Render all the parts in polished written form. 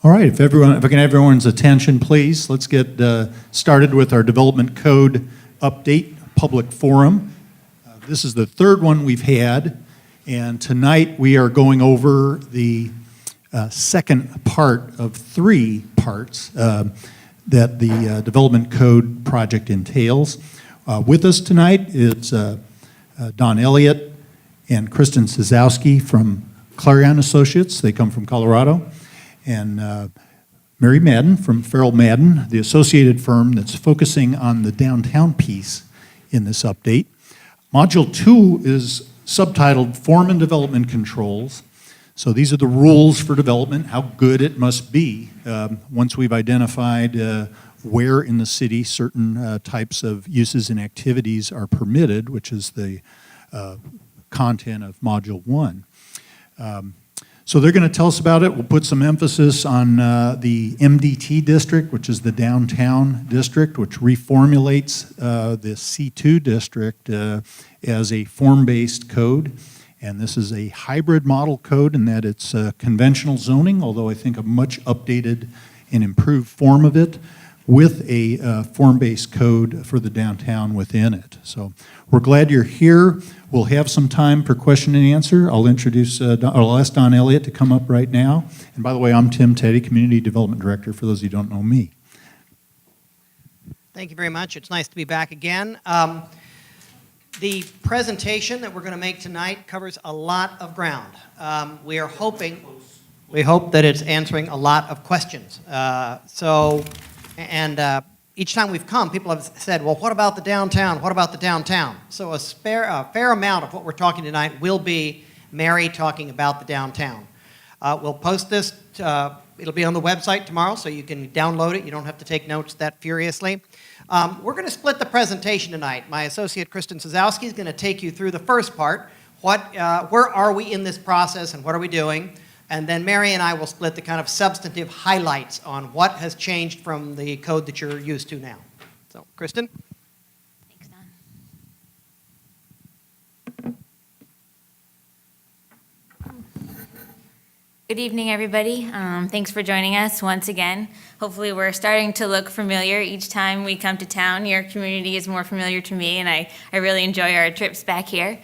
All right, if I can have everyone's attention, please, let's get started with our development code update public forum. This is the third one we've had, and tonight we are going over the second part of three parts that the development code project entails. With us tonight is Don Elliott and Kristen Sazowski from Clarion Associates. They come from Colorado. And Mary Madden from Farrell Madden, the associated firm that's focusing on the downtown piece in this update. Module 2 is subtitled Form and Development Controls. So these are the rules for development, how good it must be once we've identified where in the city certain types of uses and activities are permitted, which is the content of Module 1. So they're going to tell us about it. We'll put some emphasis on the MDT district, which is the downtown district, which reformulates the C2 district as a form-based code. And this is a hybrid model code in that it's conventional zoning, although I think a much updated and improved form of it, with a form-based code for the downtown within it. So we're glad you're here. We'll have some time for question and answer. I'll ask Don Elliott to come up right now. And by the way, I'm Tim Teddy, Community Development Director, for those of you who don't know me. Thank you very much. It's nice to be back again. The presentation that we're going to make tonight covers a lot of ground. We hope that it's answering a lot of questions. Each time we've come, people have said, well, what about the downtown? What about the downtown? So a fair amount of what we're talking tonight will be Mary talking about the downtown. We'll post this, it'll be on the website tomorrow, so you can download it. You don't have to take notes that furiously. We're going to split the presentation tonight. My associate, Kristen Sazowski, is going to take you through the first part. Where are we in this process and what are we doing? And then Mary and I will split the kind of substantive highlights on what has changed from the code that you're used to now. So, Kristen? Thanks, Don. Good evening, everybody. Thanks for joining us once again. Hopefully we're starting to look familiar each time we come to town. Your community is more familiar to me, and I really enjoy our trips back here.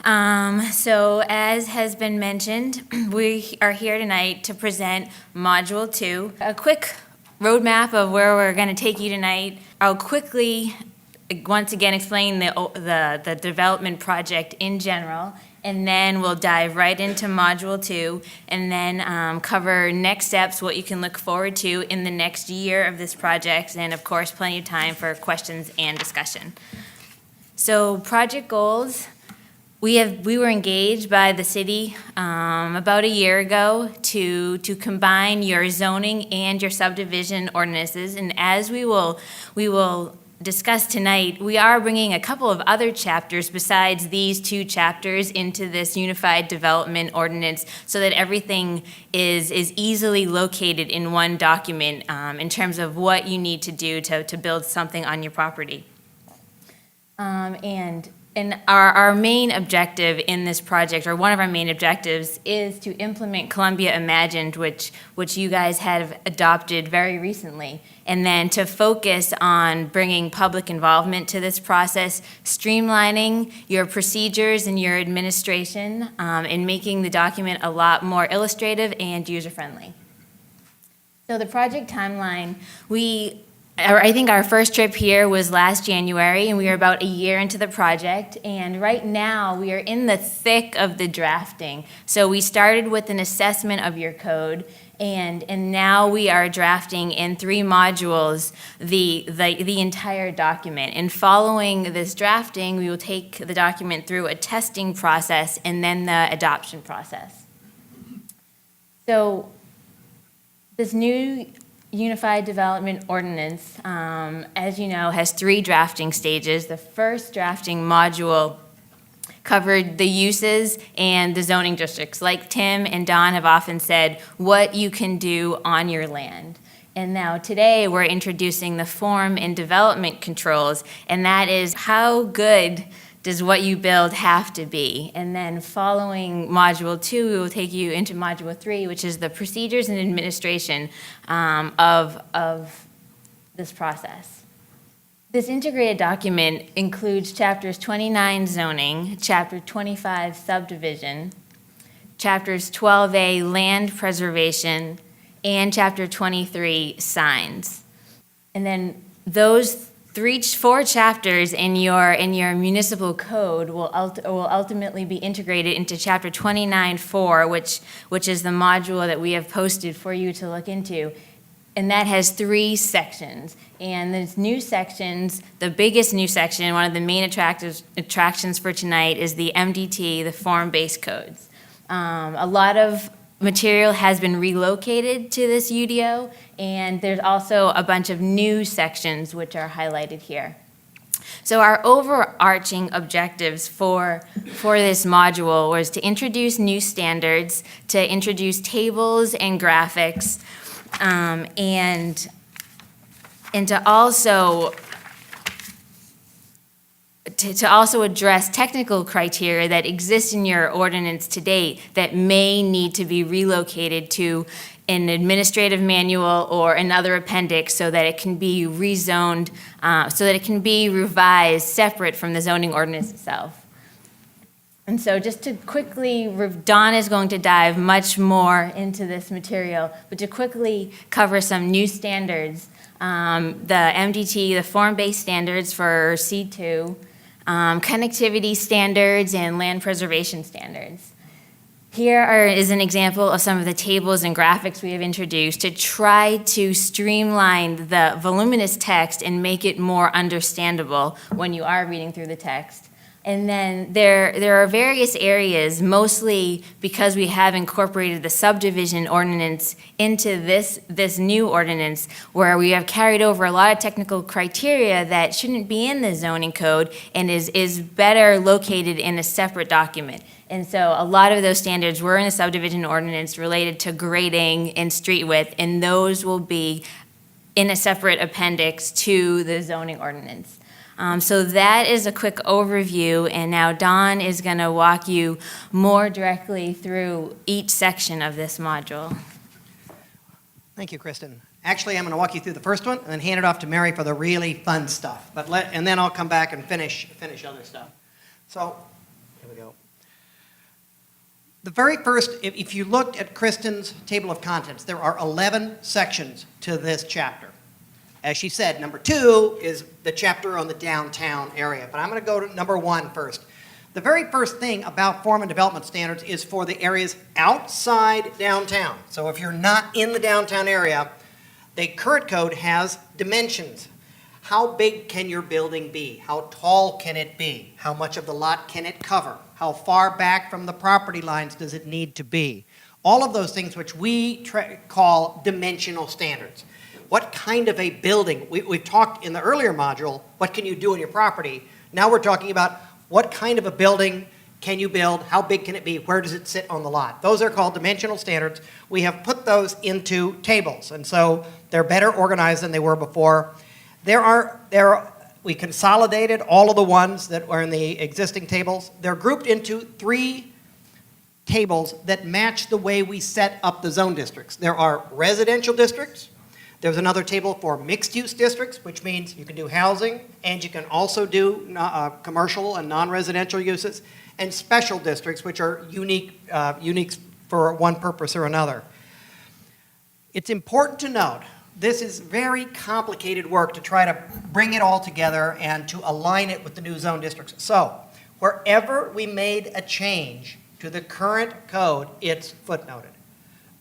So as has been mentioned, we are here tonight to present Module 2. A quick roadmap of where we're going to take you tonight. I'll quickly, once again, explain the development project in general, and then we'll dive right into Module 2, and then cover next steps, what you can look forward to in the next year of this project, and of course, plenty of time for questions and discussion. So project goals. We were engaged by the city about a year ago to combine your zoning and your subdivision ordinances, and as we will discuss tonight, we are bringing a couple of other chapters besides these two chapters into this unified development ordinance so that everything is easily located in one document in terms of what you need to do to build something on your property. And our main objective in this project, or one of our main objectives, is to implement Columbia Imagined, which you guys have adopted very recently, and then to focus on bringing public involvement to this process, streamlining your procedures and your administration, and making the document a lot more illustrative and user-friendly. So the project timeline, I think our first trip here was last January, and we were about a year into the project, and right now we are in the thick of the drafting. So we started with an assessment of your code, and now we are drafting in 3 modules the entire document. And following this drafting, we will take the document through a testing process and then the adoption process. So this new Unified Development Ordinance, as you know, has 3 drafting stages. The first drafting module covered the uses and the zoning districts. Like Tim and Don have often said, what you can do on your land. And now today we're introducing the form and development controls, and that is how good does what you build have to be? And then following Module 2, we will take you into Module 3, which is the procedures and administration of this process. This integrated document includes chapters 29 zoning, chapter 25 subdivision, chapters 12A land preservation, and chapter 23 signs. And then those four chapters in your municipal code will ultimately be integrated into chapter 29.4, which is the module that we have posted for you to look into. And that has 3 sections. And those new sections, the biggest new section, one of the main attractions for tonight is the MDT, the form-based codes. A lot of material has been relocated to this UDO, and there's also a bunch of new sections which are highlighted here. So our overarching objectives for this module was to introduce new standards, to introduce tables and graphics, and to also address technical criteria that exist in your ordinance to date that may need to be relocated to an administrative manual or another appendix so that it can be rezoned, so that it can be revised separate from the zoning ordinance itself. And so just to quickly, Dawn is going to dive much more into this material, but to quickly cover some new standards, the MDT, the form-based standards for C2, connectivity standards, and land preservation standards. Here is an example of some of the tables and graphics we have introduced to try to streamline the voluminous text and make it more understandable when you are reading through the text. And then there are various areas, mostly because we have incorporated the subdivision ordinance into this new ordinance, where we have carried over a lot of technical criteria that shouldn't be in the zoning code and is better located in a separate document. And so a lot of those standards were in the subdivision ordinance related to grading and street width, and those will be in a separate appendix to the zoning ordinance. So that is a quick overview, and now Dawn is going to walk you more directly through each section of this module. Thank you, Kristen. Actually, I'm going to walk you through the first one and then hand it off to Mary for the really fun stuff. And then I'll come back and finish other stuff. So here we go. The very first, if you looked at Kristen's table of contents, there are 11 sections to this chapter. As she said, number 2 is the chapter on the downtown area, but I'm going to go to number 1 first. The very first thing about form and development standards is for the areas outside downtown. So if you're not in the downtown area, the current code has dimensions. How big can your building be? How tall can it be? How much of the lot can it cover? How far back from the property lines does it need to be? All of those things which we call dimensional standards. What kind of a building? We've talked in the earlier module, what can you do on your property? Now we're talking about what kind of a building can you build? How big can it be? Where does it sit on the lot? Those are called dimensional standards. We have put those into tables, and so they're better organized than they were before. We consolidated all of the ones that were in the existing tables. They're grouped into 3 tables that match the way we set up the zone districts. There are residential districts. There's another table for mixed-use districts, which means you can do housing, and you can also do commercial and non-residential uses, and special districts, which are unique for one purpose or another. It's important to note, this is very complicated work to try to bring it all together and to align it with the new zone districts. So, wherever we made a change to the current code, it's footnoted.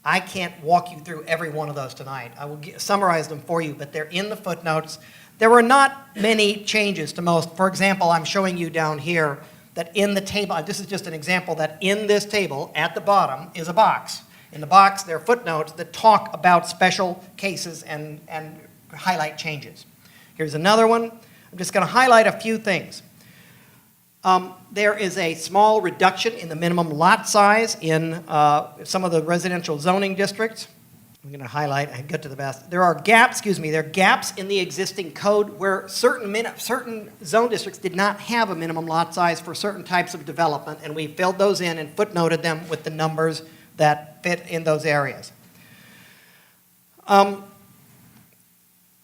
I can't walk you through every one of those tonight. I will summarize them for you, but they're in the footnotes. There were not many changes to most. For example, I'm showing you down here that in the table, this is just an example, that in this table at the bottom is a box. In the box, there are footnotes that talk about special cases and highlight changes. Here's another one. I'm just going to highlight a few things. There is a small reduction in the minimum lot size in some of the residential zoning districts. I'm going to highlight, I get to the best. There are gaps in the existing code where certain zone districts did not have a minimum lot size for certain types of development, and we filled those in and footnoted them with the numbers that fit in those areas.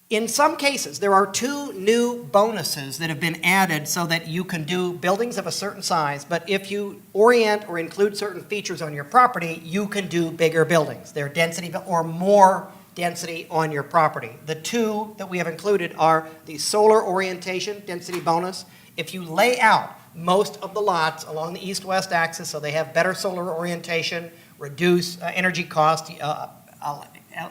In some cases, there are 2 new bonuses that have been added so that you can do buildings of a certain size, but if you orient or include certain features on your property, you can do bigger buildings. They're density or more density on your property. The 2 that we have included are the solar orientation density bonus. If you lay out most of the lots along the east-west axis so they have better solar orientation, reduce energy cost,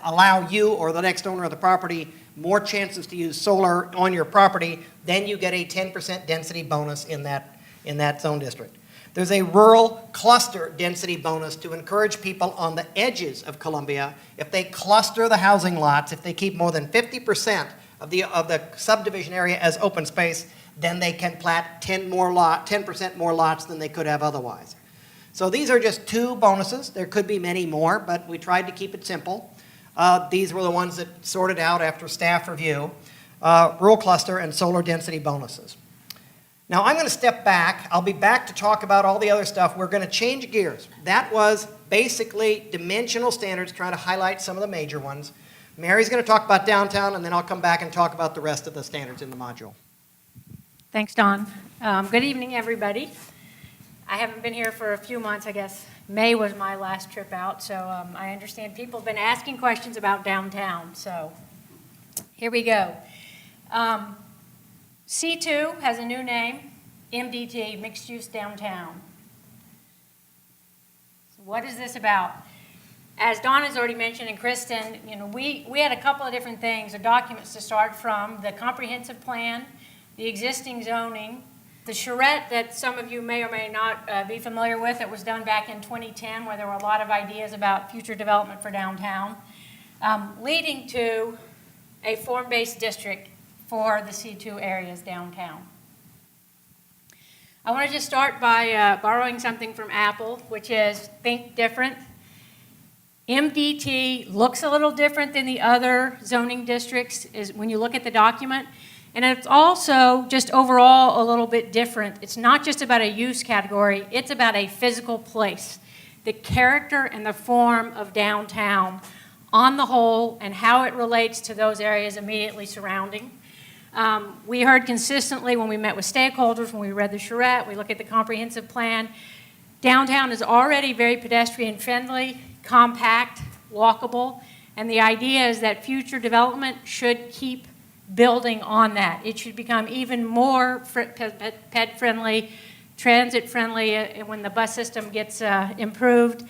allow you or the next owner of the property more chances to use solar on your property, then you get a 10% density bonus in that zone district. There's a rural cluster density bonus to encourage people on the edges of Columbia. If they cluster the housing lots, if they keep more than 50% of the subdivision area as open space, then they can plat 10% more lots than they could have otherwise. So these are just 2 bonuses. There could be many more, but we tried to keep it simple. These were the ones that sorted out after staff review, rural cluster and solar density bonuses. Now I'm going to step back. I'll be back to talk about all the other stuff. We're going to change gears. That was basically dimensional standards, trying to highlight some of the major ones. Mary's going to talk about downtown, and then I'll come back and talk about the rest of the standards in the module. Thanks, Don. Good evening, everybody. I haven't been here for a few months, I guess. May was my last trip out, so I understand people have been asking questions about downtown, so here we go. C2 has a new name, MDT, Mixed Use Downtown. So what is this about? As Don has already mentioned, and Kristen, we had a couple of different things, or documents to start from: the comprehensive plan, the existing zoning, the charrette that some of you may or may not be familiar with, that was done back in 2010, where there were a lot of ideas about future development for downtown, leading to a form-based district for the C2 areas downtown. I want to just start by borrowing something from Apple, which is think different. MDT looks a little different than the other zoning districts when you look at the document. And it's also just overall a little bit different. It's not just about a use category, it's about a physical place. The character and the form of downtown on the whole, and how it relates to those areas immediately surrounding. We heard consistently when we met with stakeholders, when we read the charrette, we look at the comprehensive plan, downtown is already very pedestrian friendly, compact, walkable, and the idea is that future development should keep building on that. It should become even more pet friendly, transit friendly when the bus system gets improved,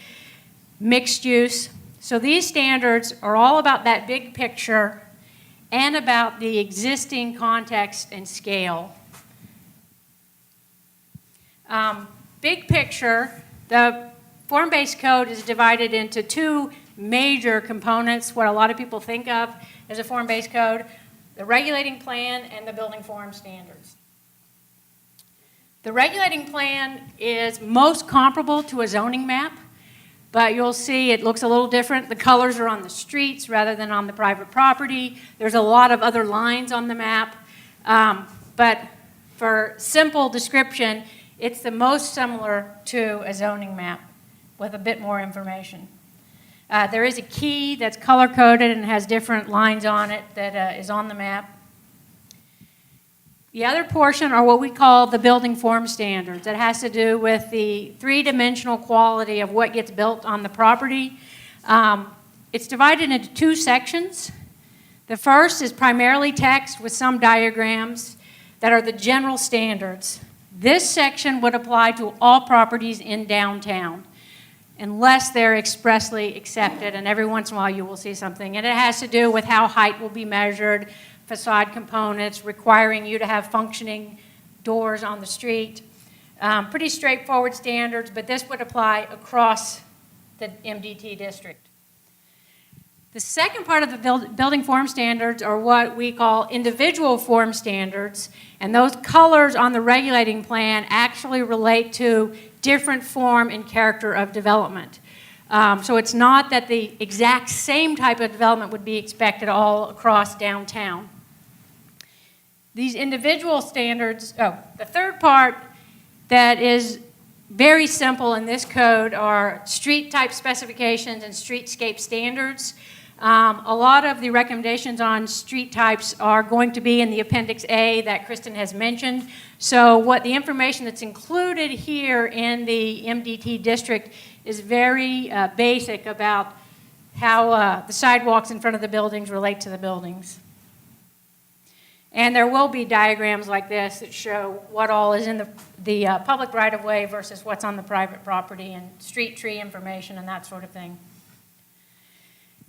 mixed use. So these standards are all about that big picture and about the existing context and scale. Big picture, the form-based code is divided into 2 major components, what a lot of people think of as a form-based code: the regulating plan and the building form standards. The regulating plan is most comparable to a zoning map, but you'll see it looks a little different. The colors are on the streets rather than on the private property. There's a lot of other lines on the map, but for simple description, it's the most similar to a zoning map with a bit more information. There is a key that's color-coded and has different lines on it that is on the map. The other portion are what we call the building form standards. That has to do with the 3-dimensional quality of what gets built on the property. It's divided into 2 sections. The first is primarily text with some diagrams that are the general standards. This section would apply to all properties in downtown, unless they're expressly accepted, and every once in a while you will see something. And it has to do with how height will be measured, facade components, requiring you to have functioning doors on the street. Pretty straightforward standards, but this would apply across the MDT district. The second part of the building form standards are what we call individual form standards, and those colors on the regulating plan actually relate to different form and character of development. So it's not that the exact same type of development would be expected all across downtown. These individual standards, the third part that is very simple in this code are street type specifications and streetscape standards. A lot of the recommendations on street types are going to be in the Appendix A that Kristen has mentioned. So what the information that's included here in the MDT district is very basic about how the sidewalks in front of the buildings relate to the buildings. And there will be diagrams like this that show what all is in the public right-of-way versus what's on the private property, and street tree information and that sort of thing.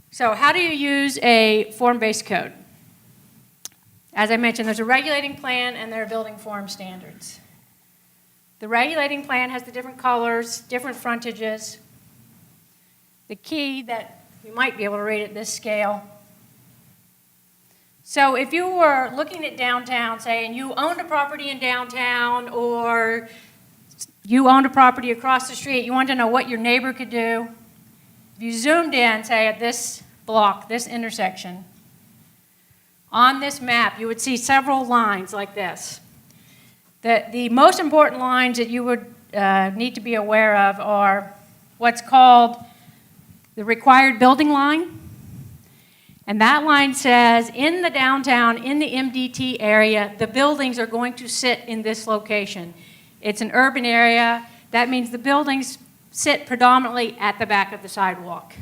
So how do you use a form-based code? As I mentioned, there's a regulating plan and there are building form standards. The regulating plan has the different colors, different frontages. The key that you might be able to read at this scale. So if you were looking at downtown, say, and you owned a property in downtown, or you owned a property across the street, you wanted to know what your neighbor could do. If you zoomed in, say, at this block, this intersection, on this map, you would see several lines like this. The most important lines that you would need to be aware of are what's called the required building line. And that line says, in the downtown, in the MDT area, the buildings are going to sit in this location. It's an urban area. That means the buildings sit predominantly at the back of the sidewalk.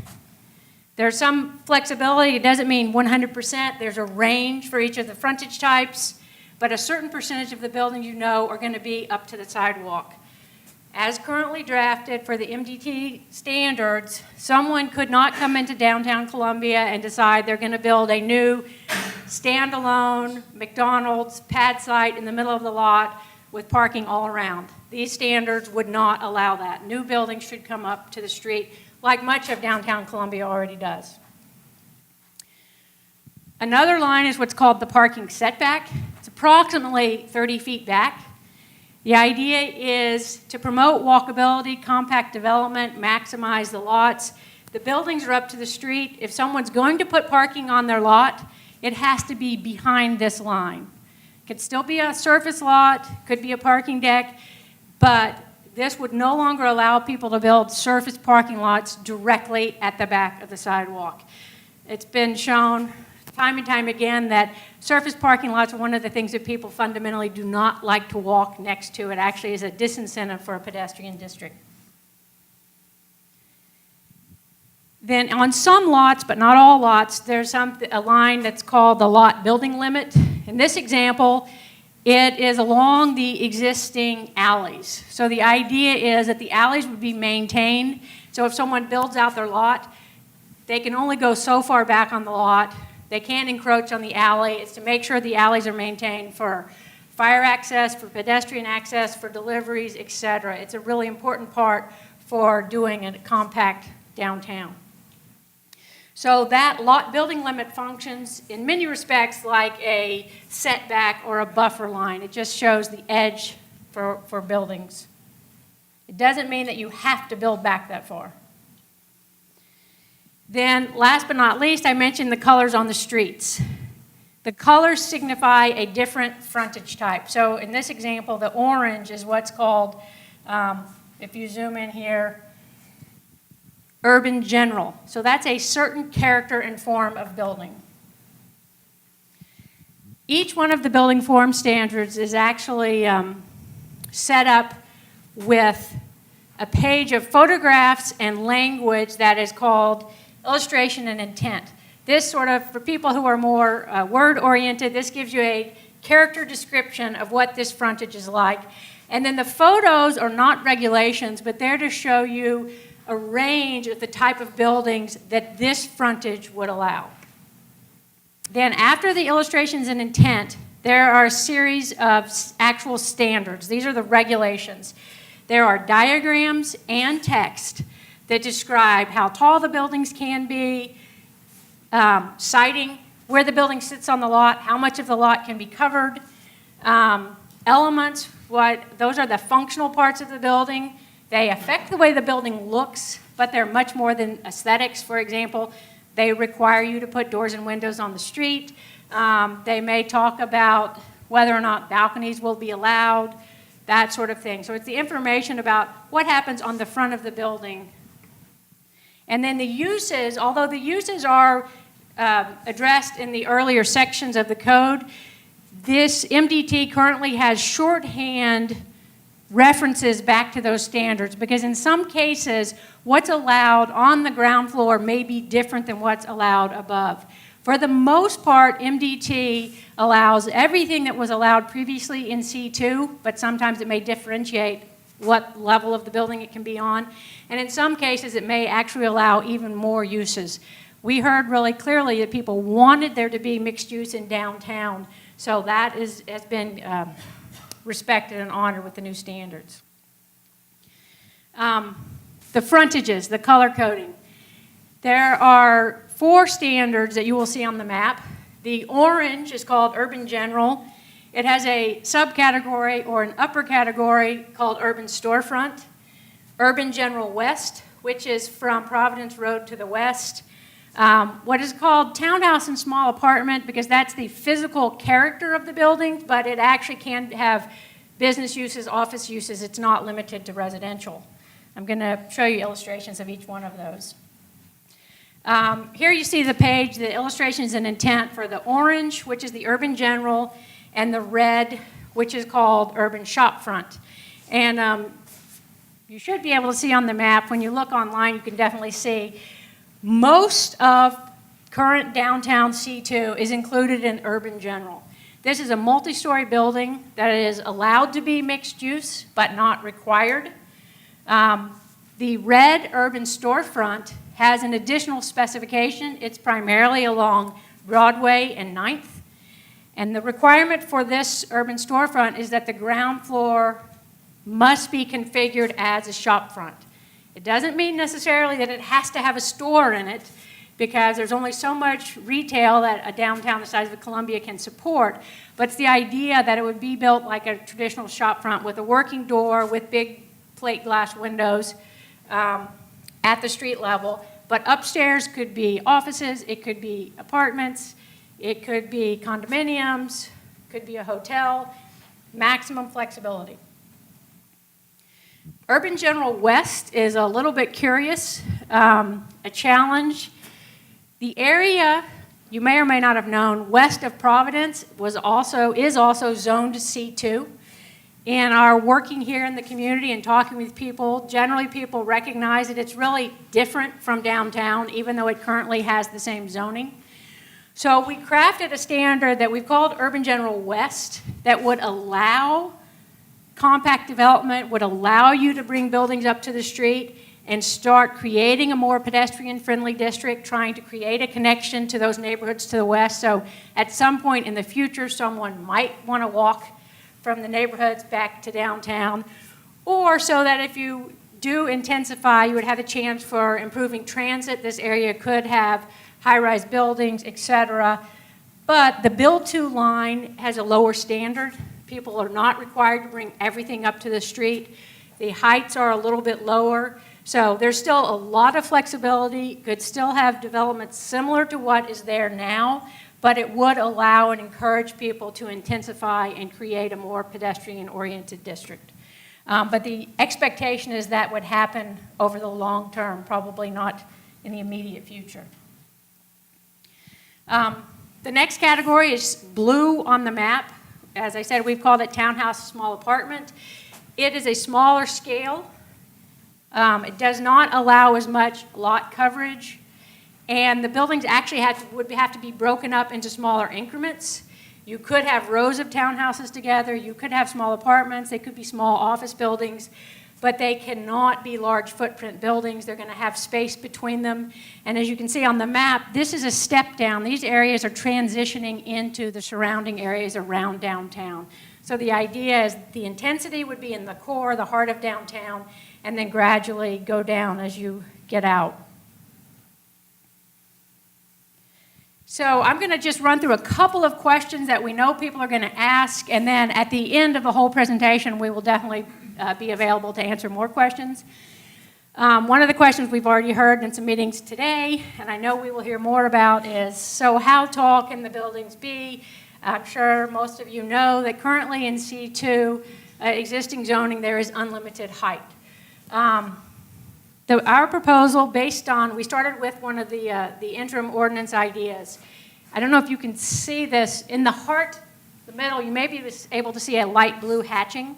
There's some flexibility. It doesn't mean 100%. There's a range for each of the frontage types, but a certain percentage of the buildings you know are going to be up to the sidewalk. As currently drafted for the MDT standards, someone could not come into downtown Columbia and decide they're going to build a new standalone McDonald's pad site in the middle of the lot with parking all around. These standards would not allow that. New buildings should come up to the street like much of downtown Columbia already does. Another line is what's called the parking setback. It's approximately 30 feet back. The idea is to promote walkability, compact development, maximize the lots. The buildings are up to the street. If someone's going to put parking on their lot, it has to be behind this line. Could still be a surface lot, could be a parking deck, but this would no longer allow people to build surface parking lots directly at the back of the sidewalk. It's been shown time and time again that surface parking lots are one of the things that people fundamentally do not like to walk next to. It actually is a disincentive for a pedestrian district. Then on some lots, but not all lots, there's a line that's called the lot building limit. In this example, it is along the existing alleys. So the idea is that the alleys would be maintained. So if someone builds out their lot, they can only go so far back on the lot. They can't encroach on the alley. It's to make sure the alleys are maintained for fire access, for pedestrian access, for deliveries, etc. It's a really important part for doing a compact downtown. So that lot building limit functions in many respects like a setback or a buffer line. It just shows the edge for buildings. It doesn't mean that you have to build back that far. Then, last but not least, I mentioned the colors on the streets. The colors signify a different frontage type. So in this example, the orange is what's called, if you zoom in here, urban general. So that's a certain character and form of building. Each one of the building form standards is actually set up with a page of photographs and language that is called illustration and intent. This sort of, for people who are more word-oriented, this gives you a character description of what this frontage is like. And then the photos are not regulations, but they're to show you a range of the type of buildings that this frontage would allow. Then after the illustrations and intent, there are a series of actual standards. These are the regulations. There are diagrams and text that describe how tall the buildings can be, citing where the building sits on the lot, how much of the lot can be covered, elements, those are the functional parts of the building. They affect the way the building looks, but they're much more than aesthetics. For example, they require you to put doors and windows on the street. They may talk about whether or not balconies will be allowed, that sort of thing. So it's the information about what happens on the front of the building. And then the uses, although the uses are addressed in the earlier sections of the code, this MDT currently has shorthand references back to those standards, because in some cases, what's allowed on the ground floor may be different than what's allowed above. For the most part, MDT allows everything that was allowed previously in C2, but sometimes it may differentiate what level of the building it can be on. And in some cases, it may actually allow even more uses. We heard really clearly that people wanted there to be mixed use in downtown, so that has been respected and honored with the new standards. The frontages, the color coding. There are 4 standards that you will see on the map. The orange is called Urban General. It has a subcategory or an upper category called Urban Storefront. Urban General West, which is from Providence Road to the west. What is called townhouse and small apartment, because that's the physical character of the building, but it actually can have business uses, office uses. It's not limited to residential. I'm going to show you illustrations of each one of those. Here you see the page, the illustrations and intent for the orange, which is the Urban General, and the red, which is called Urban Shopfront. And you should be able to see on the map, when you look online, you can definitely see most of current downtown C2 is included in Urban General. This is a multi-story building that is allowed to be mixed use, but not required. The red Urban Storefront has an additional specification. It's primarily along Broadway and 9th. And the requirement for this Urban Storefront is that the ground floor must be configured as a shop front. It doesn't mean necessarily that it has to have a store in it, because there's only so much retail that a downtown the size of Columbia can support. But it's the idea that it would be built like a traditional shop front with a working door with big plate glass windows at the street level. But upstairs could be offices, it could be apartments, it could be condominiums, could be a hotel, maximum flexibility. Urban General West is a little bit curious, a challenge. The area, you may or may not have known, west of Providence is also zoned C2. In our working here in the community and talking with people, generally people recognize that it's really different from downtown, even though it currently has the same zoning. So we crafted a standard that we've called Urban General West that would allow compact development, would allow you to bring buildings up to the street and start creating a more pedestrian-friendly district, trying to create a connection to those neighborhoods to the west. So at some point in the future, someone might want to walk from the neighborhoods back to downtown, or so that if you do intensify, you would have a chance for improving transit. This area could have high-rise buildings, et cetera. But the build to line has a lower standard. People are not required to bring everything up to the street. The heights are a little bit lower. So there's still a lot of flexibility, could still have development similar to what is there now, but it would allow and encourage people to intensify and create a more pedestrian-oriented district. But the expectation is that would happen over the long term, probably not in the immediate future. The next category is blue on the map. As I said, we've called it townhouse small apartment. It is a smaller scale. It does not allow as much lot coverage, and the buildings actually would have to be broken up into smaller increments. You could have rows of townhouses together, you could have small apartments, they could be small office buildings, but they cannot be large footprint buildings. They're going to have space between them. And as you can see on the map, this is a step down. These areas are transitioning into the surrounding areas around downtown. So the idea is the intensity would be in the core, the heart of downtown, and then gradually go down as you get out. So I'm going to just run through a couple of questions that we know people are going to ask, and then at the end of the whole presentation, we will definitely be available to answer more questions. One of the questions we've already heard in some meetings today, and I know we will hear more about, is, so how tall can the buildings be? I'm sure most of you know that currently in C2, existing zoning, there is unlimited height. Our proposal, based on, we started with one of the interim ordinance ideas. I don't know if you can see this. In the heart, the middle, you may be able to see a light blue hatching.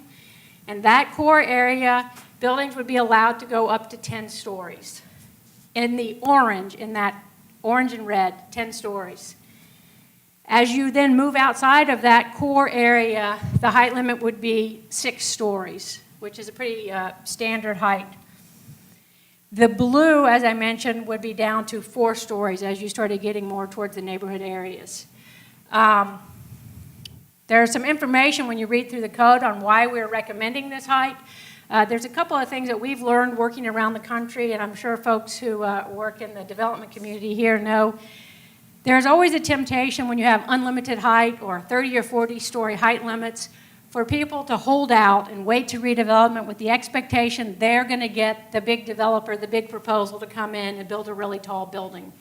And that core area, buildings would be allowed to go up to 10 stories. In the orange, in that orange and red, 10 stories. As you then move outside of that core area, the height limit would be 6 stories, which is a pretty standard height. The blue, as I mentioned, would be down to 4 stories as you started getting more towards the neighborhood areas. There's some information when you read through the code on why we're recommending this height. There's a couple of things that we've learned working around the country, and I'm sure folks who work in the development community here know. There's always a temptation when you have unlimited height or 30 or 40-story height limits for people to hold out and wait to redevelopment with the expectation they're going to get the big developer, the big proposal to come in and build a really tall building.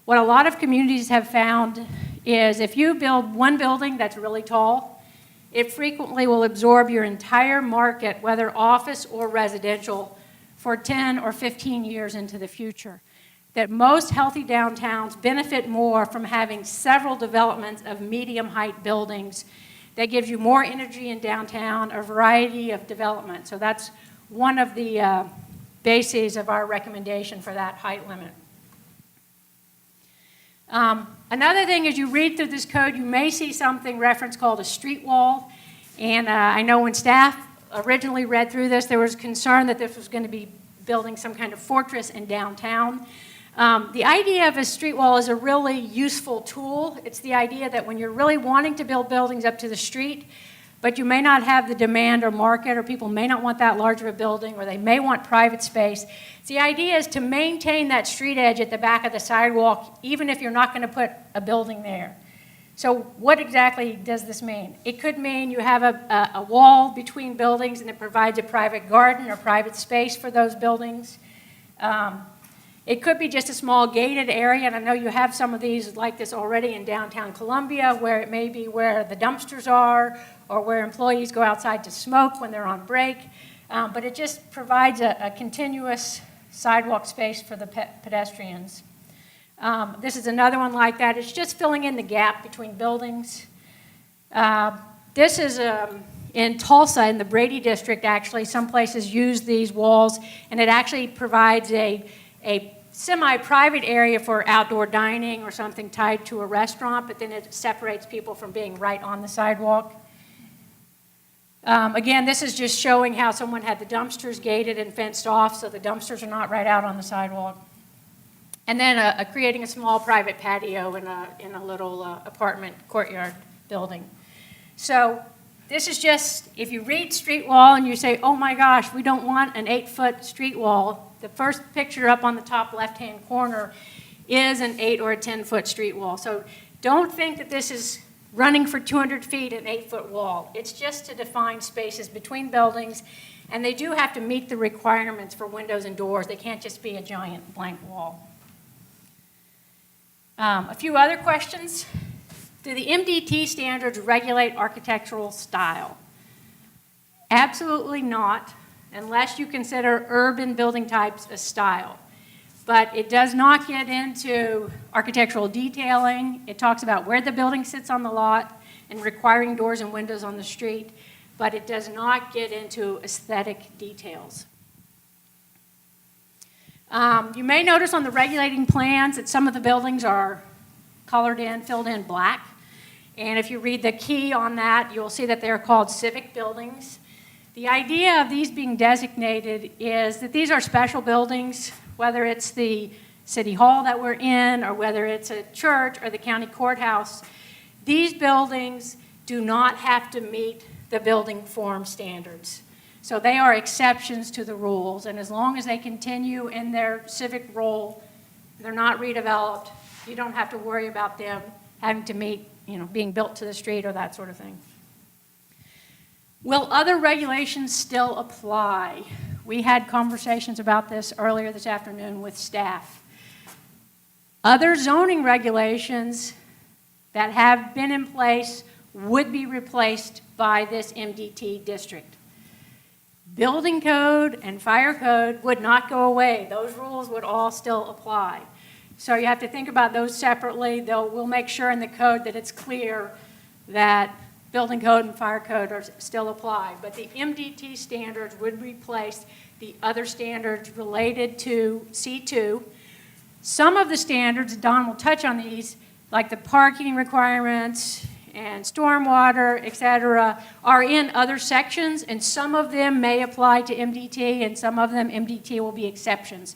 What a lot of communities have found is if you build one building that's really tall, it frequently will absorb your entire market, whether office or residential, for 10 or 15 years into the future. That most healthy downtowns benefit more from having several developments of medium height buildings. That gives you more energy in downtown, a variety of development. So that's one of the bases of our recommendation for that height limit. Another thing, as you read through this code, you may see something referenced called a street wall. And I know when staff originally read through this, there was concern that this was going to be building some kind of fortress in downtown. The idea of a street wall is a really useful tool. It's the idea that when you're really wanting to build buildings up to the street, but you may not have the demand or market, or people may not want that large of a building, or they may want private space. The idea is to maintain that street edge at the back of the sidewalk, even if you're not going to put a building there. So what exactly does this mean? It could mean you have a wall between buildings and it provides a private garden or private space for those buildings. It could be just a small gated area, and I know you have some of these like this already in downtown Columbia, where it may be where the dumpsters are or where employees go outside to smoke when they're on break. But it just provides a continuous sidewalk space for the pedestrians. This is another one like that. It's just filling in the gap between buildings. This is in Tulsa, in the Brady district, actually. Some places use these walls, and it actually provides a semi-private area for outdoor dining or something tied to a restaurant, but then it separates people from being right on the sidewalk. Again, this is just showing how someone had the dumpsters gated and fenced off, so the dumpsters are not right out on the sidewalk. And then creating a small private patio in a little apartment courtyard building. So this is just, if you read street wall and you say, oh my gosh, we don't want an 8-foot street wall, the first picture up on the top left-hand corner is an 8 or a 10-foot street wall. So don't think that this is running for 200 feet an 8-foot wall. It's just to define spaces between buildings, and they do have to meet the requirements for windows and doors. They can't just be a giant blank wall. A few other questions. Do the MDT standards regulate architectural style? Absolutely not, unless you consider urban building types a style. But it does not get into architectural detailing. It talks about where the building sits on the lot and requiring doors and windows on the street, but it does not get into aesthetic details. You may notice on the regulating plans that some of the buildings are colored in, filled in black. And if you read the key on that, you'll see that they're called civic buildings. The idea of these being designated is that these are special buildings, whether it's the city hall that we're in or whether it's a church or the county courthouse. These buildings do not have to meet the building form standards. So they are exceptions to the rules, and as long as they continue in their civic role, they're not redeveloped, you don't have to worry about them having to meet, being built to the street or that sort of thing. Will other regulations still apply? We had conversations about this earlier this afternoon with staff. Other zoning regulations that have been in place would be replaced by this MDT district. Building code and fire code would not go away. Those rules would all still apply. So you have to think about those separately. We'll make sure in the code that it's clear that building code and fire code are still apply. But the MDT standards would replace the other standards related to C2. Some of the standards, Don will touch on these, like the parking requirements and stormwater, et cetera, are in other sections, and some of them may apply to MDT, and some of them MDT will be exceptions.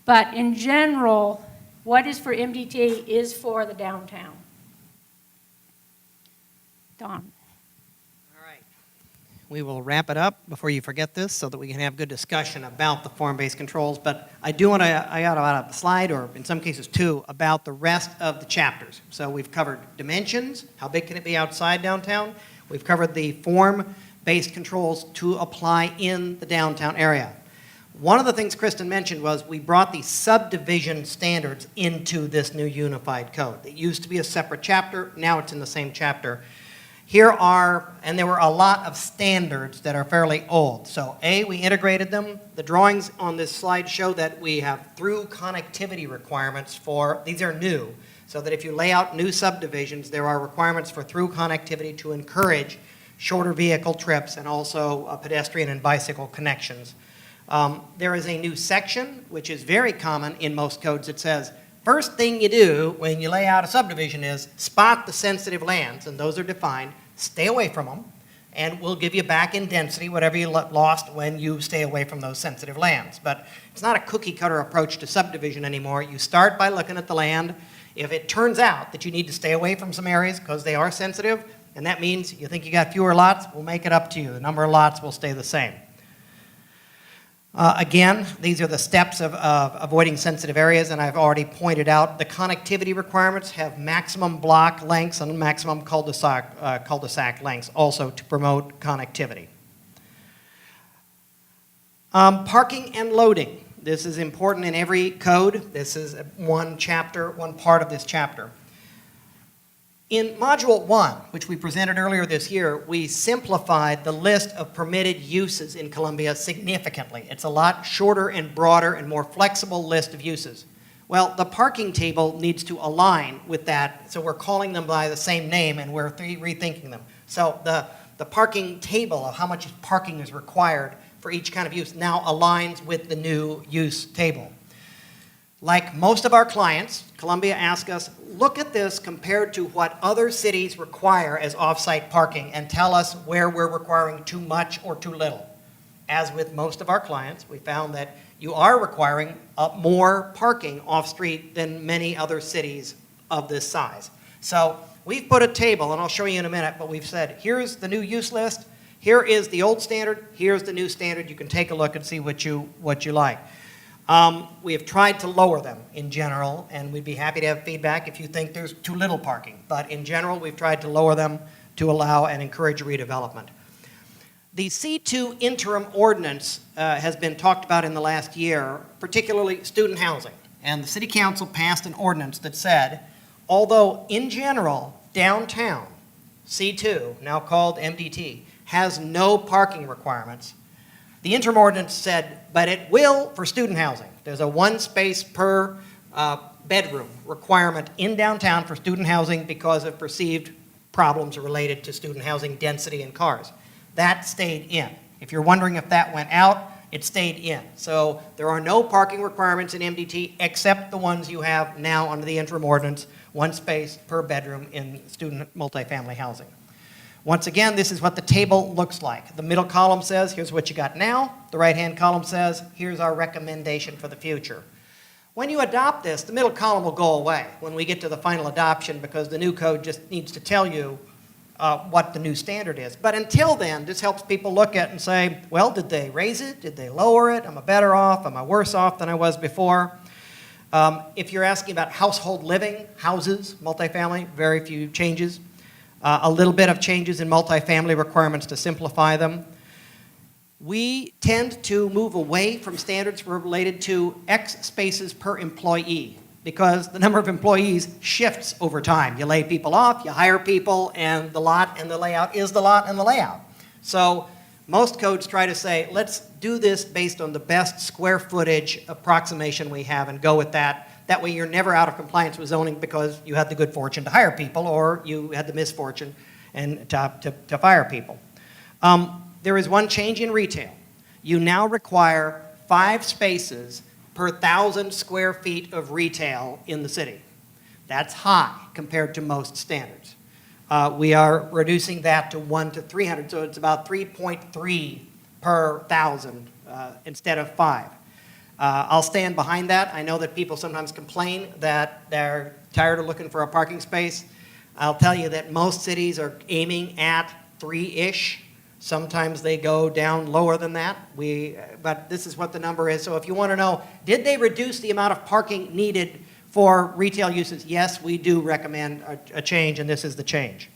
But in general, what is for MDT is for the downtown. Don. All right. We will wrap it up before you forget this so that we can have good discussion about the form-based controls. But I do want to, I got about a slide, or in some cases two, about the rest of the chapters. So we've covered dimensions, how big can it be outside downtown. We've covered the form-based controls to apply in the downtown area. One of the things Kristen mentioned was we brought the subdivision standards into this new unified code. It used to be a separate chapter, now it's in the same chapter. Here are, and there were a lot of standards that are fairly old. So we integrated them. The drawings on this slide show that we have through connectivity requirements for, these are new, so that if you lay out new subdivisions, there are requirements for through connectivity to encourage shorter vehicle trips and also pedestrian and bicycle connections. There is a new section, which is very common in most codes. It says, first thing you do when you lay out a subdivision is spot the sensitive lands, and those are defined. Stay away from them, and we'll give you back in density whatever you lost when you stay away from those sensitive lands. But it's not a cookie-cutter approach to subdivision anymore. You start by looking at the land. If it turns out that you need to stay away from some areas because they are sensitive, and that means you think you got fewer lots, we'll make it up to you. The number of lots will stay the same. Again, these are the steps of avoiding sensitive areas, and I've already pointed out the connectivity requirements have maximum block lengths and maximum cul-de-sac lengths also to promote connectivity. Parking and loading. This is important in every code. This is one chapter, one part of this chapter. In Module 1, which we presented earlier this year, we simplified the list of permitted uses in Columbia significantly. It's a lot shorter and broader and more flexible list of uses. Well, the parking table needs to align with that, so we're calling them by the same name and we're rethinking them. So the parking table of how much parking is required for each kind of use now aligns with the new use table. Like most of our clients, Columbia asked us, look at this compared to what other cities require as off-site parking and tell us where we're requiring too much or too little. As with most of our clients, we found that you are requiring more parking off-street than many other cities of this size. So we've put a table, and I'll show you in a minute, but we've said, here's the new use list, here is the old standard, here's the new standard. You can take a look and see what you like. We have tried to lower them in general, and we'd be happy to have feedback if you think there's too little parking. But in general, we've tried to lower them to allow and encourage redevelopment. The C2 interim ordinance has been talked about in the last year, particularly student housing. And the City Council passed an ordinance that said, although in general, downtown, C2, now called MDT, has no parking requirements, the interim ordinance said, but it will for student housing. There's a one space per bedroom requirement in downtown for student housing because of perceived problems related to student housing density and cars. That stayed in. If you're wondering if that went out, it stayed in. So there are no parking requirements in MDT except the ones you have now under the interim ordinance, one space per bedroom in student multifamily housing. Once again, this is what the table looks like. The middle column says, here's what you got now. The right-hand column says, here's our recommendation for the future. When you adopt this, the middle column will go away when we get to the final adoption because the new code just needs to tell you what the new standard is. But until then, this helps people look at and say, well, did they raise it? Did they lower it? Am I better off? Am I worse off than I was before? If you're asking about household living, houses, multifamily, very few changes. A little bit of changes in multifamily requirements to simplify them. We tend to move away from standards related to X spaces per employee because the number of employees shifts over time. You lay people off, you hire people, and the lot and the layout is the lot and the layout. So most codes try to say, let's do this based on the best square footage approximation we have and go with that. That way you're never out of compliance with zoning because you had the good fortune to hire people or you had the misfortune and to fire people. There is one change in retail. You now require 5 spaces per 1,000 square feet of retail in the city. That's high compared to most standards. We are reducing that to 1 to 300, so it's about 3.3 per 1,000 instead of 5. I'll stand behind that. I know that people sometimes complain that they're tired of looking for a parking space. I'll tell you that most cities are aiming at 3-ish. Sometimes they go down lower than that. But this is what the number is. So if you want to know, did they reduce the amount of parking needed for retail uses? Yes, we do recommend a change, and this is the change.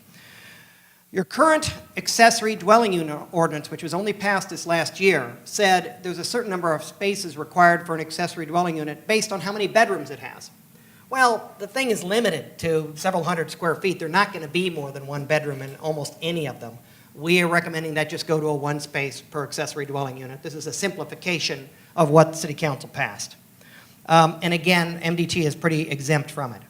Your current accessory dwelling unit ordinance, which was only passed this last year, said there's a certain number of spaces required for an accessory dwelling unit based on how many bedrooms it has. Well, the thing is limited to several hundred square feet. They're not going to be more than 1 bedroom in almost any of them. We are recommending that just go to a 1 space per accessory dwelling unit. This is a simplification of what the City Council passed. And again, MDT is pretty exempt from it.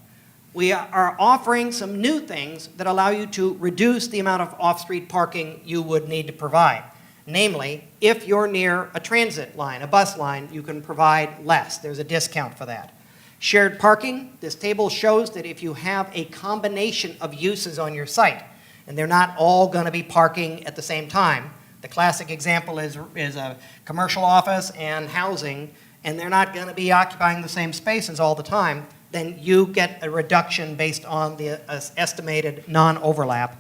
We are offering some new things that allow you to reduce the amount of off-street parking you would need to provide. Namely, if you're near a transit line, a bus line, you can provide less. There's a discount for that. Shared parking, this table shows that if you have a combination of uses on your site, and they're not all going to be parking at the same time. The classic example is a commercial office and housing, and they're not going to be occupying the same spaces all the time, then you get a reduction based on the estimated non-overlap.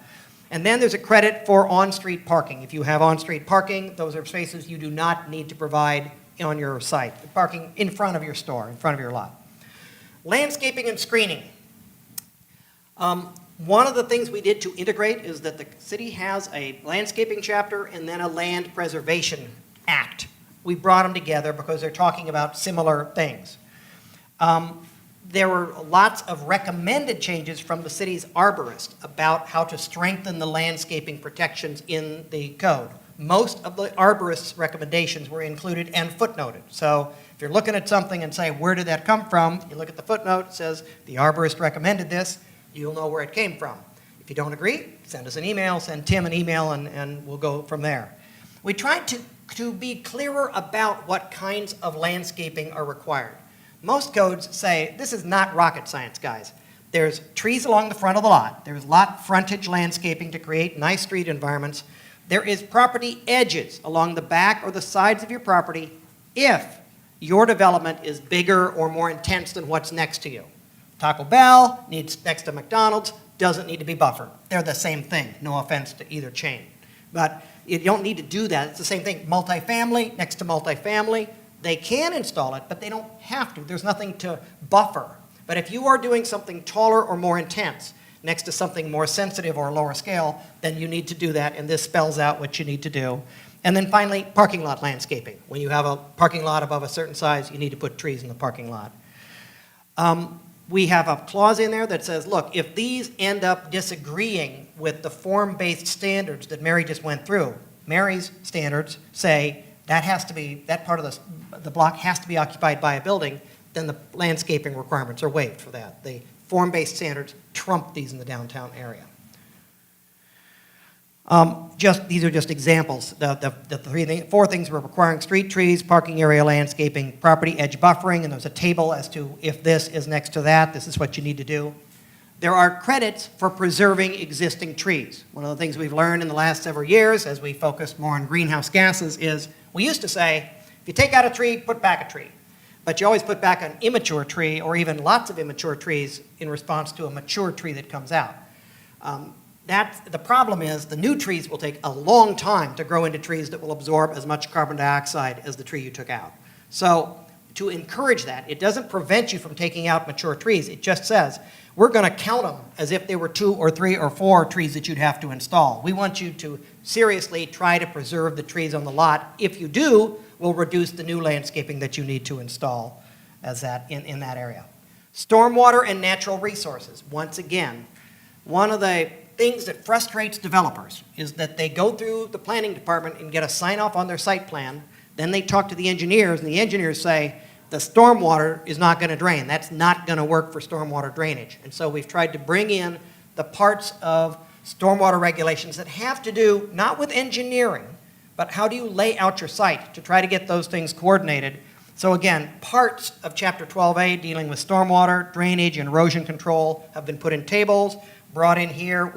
And then there's a credit for on-street parking. If you have on-street parking, those are spaces you do not need to provide on your site. Parking in front of your store, in front of your lot. Landscaping and screening. One of the things we did to integrate is that the city has a landscaping chapter and then a land preservation act. We brought them together because they're talking about similar things. There were lots of recommended changes from the city's arborist about how to strengthen the landscaping protections in the code. Most of the arborist's recommendations were included and footnoted. So if you're looking at something and say, where did that come from? You look at the footnote, it says, the arborist recommended this. You'll know where it came from. If you don't agree, send us an email, send Tim an email, and we'll go from there. We tried to be clearer about what kinds of landscaping are required. Most codes say, this is not rocket science, guys. There's trees along the front of the lot. There's lot frontage landscaping to create nice street environments. There is property edges along the back or the sides of your property if your development is bigger or more intense than what's next to you. Taco Bell needs next to McDonald's, doesn't need to be buffered. They're the same thing, no offense to either chain. But you don't need to do that. It's the same thing. Multifamily, next to multifamily, they can install it, but they don't have to. There's nothing to buffer. But if you are doing something taller or more intense next to something more sensitive or lower scale, then you need to do that, and this spells out what you need to do. And then finally, parking lot landscaping. When you have a parking lot above a certain size, you need to put trees in the parking lot. We have a clause in there that says, look, if these end up disagreeing with the form-based standards that Mary just went through, Mary's standards say that part of the block has to be occupied by a building, then the landscaping requirements are waived for that. The form-based standards trump these in the downtown area. These are just examples. The 4 things we're requiring: street trees, parking area landscaping, property edge buffering, and there's a table as to if this is next to that, this is what you need to do. There are credits for preserving existing trees. One of the things we've learned in the last several years as we focus more on greenhouse gases is we used to say, if you take out a tree, put back a tree. But you always put back an immature tree or even lots of immature trees in response to a mature tree that comes out. The problem is the new trees will take a long time to grow into trees that will absorb as much carbon dioxide as the tree you took out. So to encourage that. It doesn't prevent you from taking out mature trees. It just says, we're going to count them as if they were 2 or 3 or 4 trees that you'd have to install. We want you to seriously try to preserve the trees on the lot. If you do, we'll reduce the new landscaping that you need to install as that in that area. Stormwater and natural resources. Once again, one of the things that frustrates developers is that they go through the planning department and get a sign-off on their site plan. Then they talk to the engineers, and the engineers say, the stormwater is not going to drain. That's not going to work for stormwater drainage. And so we've tried to bring in the parts of stormwater regulations that have to do not with engineering, but how do you lay out your site to try to get those things coordinated. So again, parts of Chapter 12A dealing with stormwater, drainage, and erosion control have been put in tables, brought in here.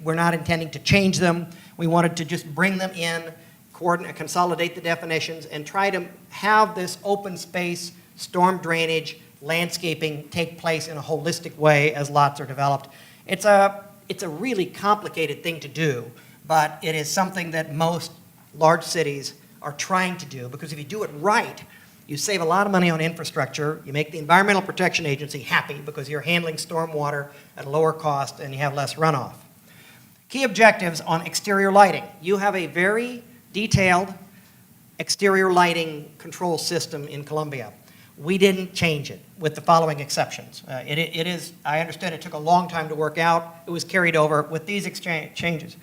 We're not intending to change them. We wanted to just bring them in, consolidate the definitions, and try to have this open space, storm drainage, landscaping take place in a holistic way as lots are developed. It's a really complicated thing to do, but it is something that most large cities are trying to do, because if you do it right, you save a lot of money on infrastructure, you make the Environmental Protection Agency happy because you're handling stormwater at a lower cost and you have less runoff. Key objectives on exterior lighting. You have a very detailed exterior lighting control system in Columbia. We didn't change it with the following exceptions. It is, I understand it took a long time to work out. It was carried over with these changes.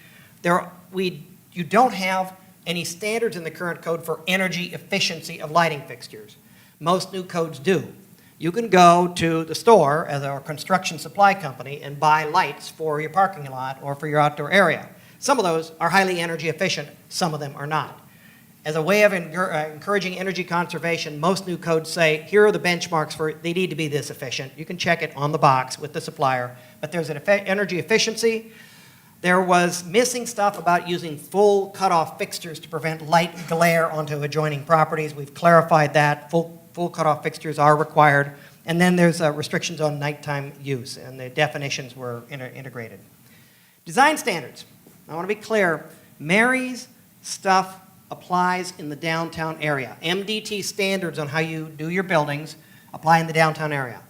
You don't have any standards in the current code for energy efficiency of lighting fixtures. Most new codes do. You can go to the store as a construction supply company and buy lights for your parking lot or for your outdoor area. Some of those are highly energy efficient, some of them are not. As a way of encouraging energy conservation, most new codes say, here are the benchmarks for, they need to be this efficient. You can check it on the box with the supplier, but there's an energy efficiency. There was missing stuff about using full cutoff fixtures to prevent light glare onto adjoining properties. We've clarified that. Full cutoff fixtures are required. And then there's restrictions on nighttime use, and the definitions were integrated. Design standards. I want to be clear. Mary's stuff applies in the downtown area. MDT standards on how you do your buildings apply in the downtown area.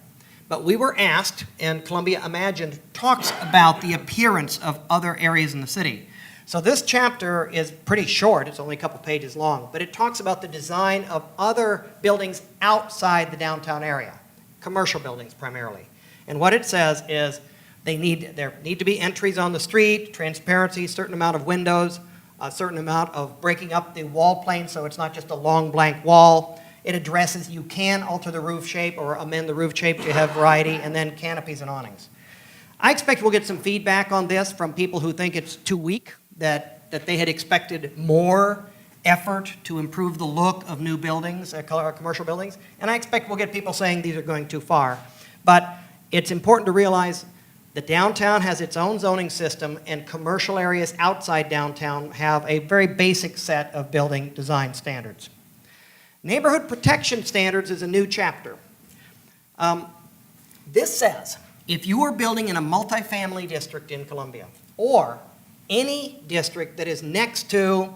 But we were asked, and Columbia Imagined talks about the appearance of other areas in the city. So this chapter is pretty short, it's only a couple pages long, but it talks about the design of other buildings outside the downtown area, commercial buildings primarily. And what it says is there need to be entries on the street, transparency, certain amount of windows, a certain amount of breaking up the wall plane so it's not just a long blank wall. It addresses you can alter the roof shape or amend the roof shape to have variety, and then canopies and awnings. I expect we'll get some feedback on this from people who think it's too weak, that they had expected more effort to improve the look of new buildings, commercial buildings, and I expect we'll get people saying these are going too far. But it's important to realize the downtown has its own zoning system, and commercial areas outside downtown have a very basic set of building design standards. Neighborhood protection standards is a new chapter. This says, if you are building in a multifamily district in Columbia, or any district that is next to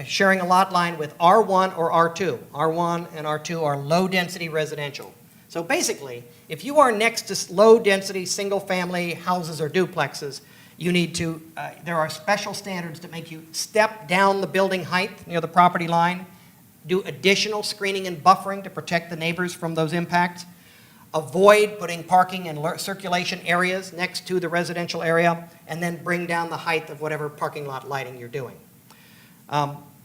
sharing a lot line with R1 or R2, R1 and R2 are low-density residential. So basically, if you are next to low-density single-family houses or duplexes, you need to, there are special standards that make you step down the building height near the property line, do additional screening and buffering to protect the neighbors from those impacts, avoid putting parking and circulation areas next to the residential area, and then bring down the height of whatever parking lot lighting you're doing.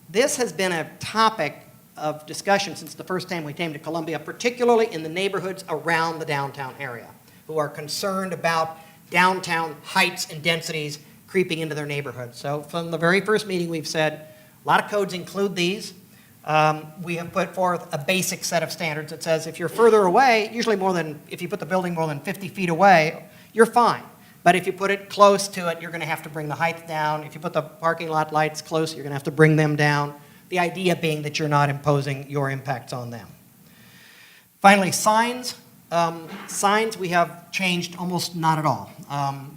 This has been a topic of discussion since the first time we came to Columbia, particularly in the neighborhoods around the downtown area, who are concerned about downtown heights and densities creeping into their neighborhoods. So from the very first meeting, we've said a lot of codes include these. We have put forth a basic set of standards that says if you're further away, usually if you put the building more than 50 feet away, you're fine. But if you put it close to it, you're going to have to bring the height down. If you put the parking lot lights close, you're going to have to bring them down. The idea being that you're not imposing your impacts on them. Finally, signs. Signs we have changed almost not at all.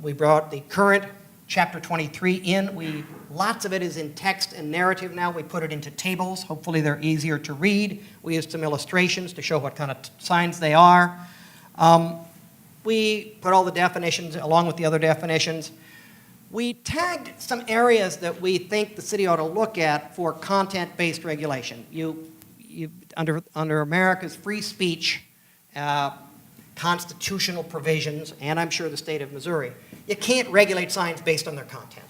We brought the current Chapter 23 in. Lots of it is in text and narrative now. We put it into tables. Hopefully they're easier to read. We used some illustrations to show what kind of signs they are. We put all the definitions along with the other definitions. We tagged some areas that we think the city ought to look at for content-based regulation. Under America's free speech, constitutional provisions, and I'm sure the state of Missouri, you can't regulate signs based on their content.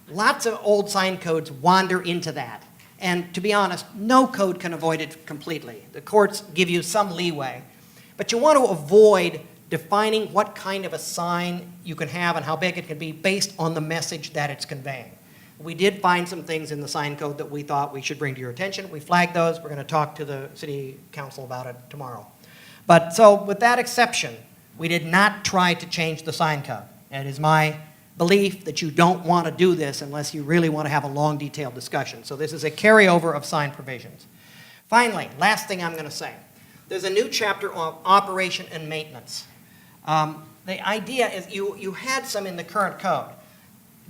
Lots of old sign codes wander into that. And to be honest, no code can avoid it completely. The courts give you some leeway. But you want to avoid defining what kind of a sign you can have and how big it can be based on the message that it's conveying. We did find some things in the sign code that we thought we should bring to your attention. We flagged those. We're going to talk to the city council about it tomorrow. But so with that exception, we did not try to change the sign code. And it is my belief that you don't want to do this unless you really want to have a long, detailed discussion. So this is a carryover of sign provisions. Finally, last thing I'm going to say. There's a new chapter on operation and maintenance. The idea is you had some in the current code.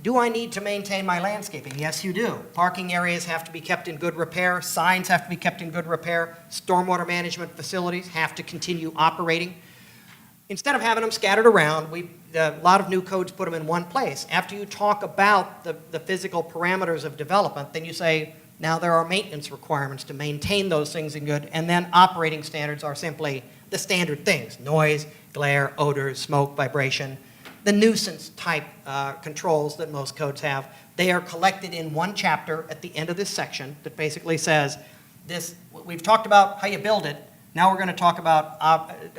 Do I need to maintain my landscaping? Yes, you do. Parking areas have to be kept in good repair. Signs have to be kept in good repair. Stormwater management facilities have to continue operating. Instead of having them scattered around, a lot of new codes put them in one place. After you talk about the physical parameters of development, then you say, now there are maintenance requirements to maintain those things in good, and then operating standards are simply the standard things: noise, glare, odors, smoke, vibration, the nuisance type controls that most codes have. They are collected in one chapter at the end of this section that basically says, we've talked about how you build it. Now we're going to talk about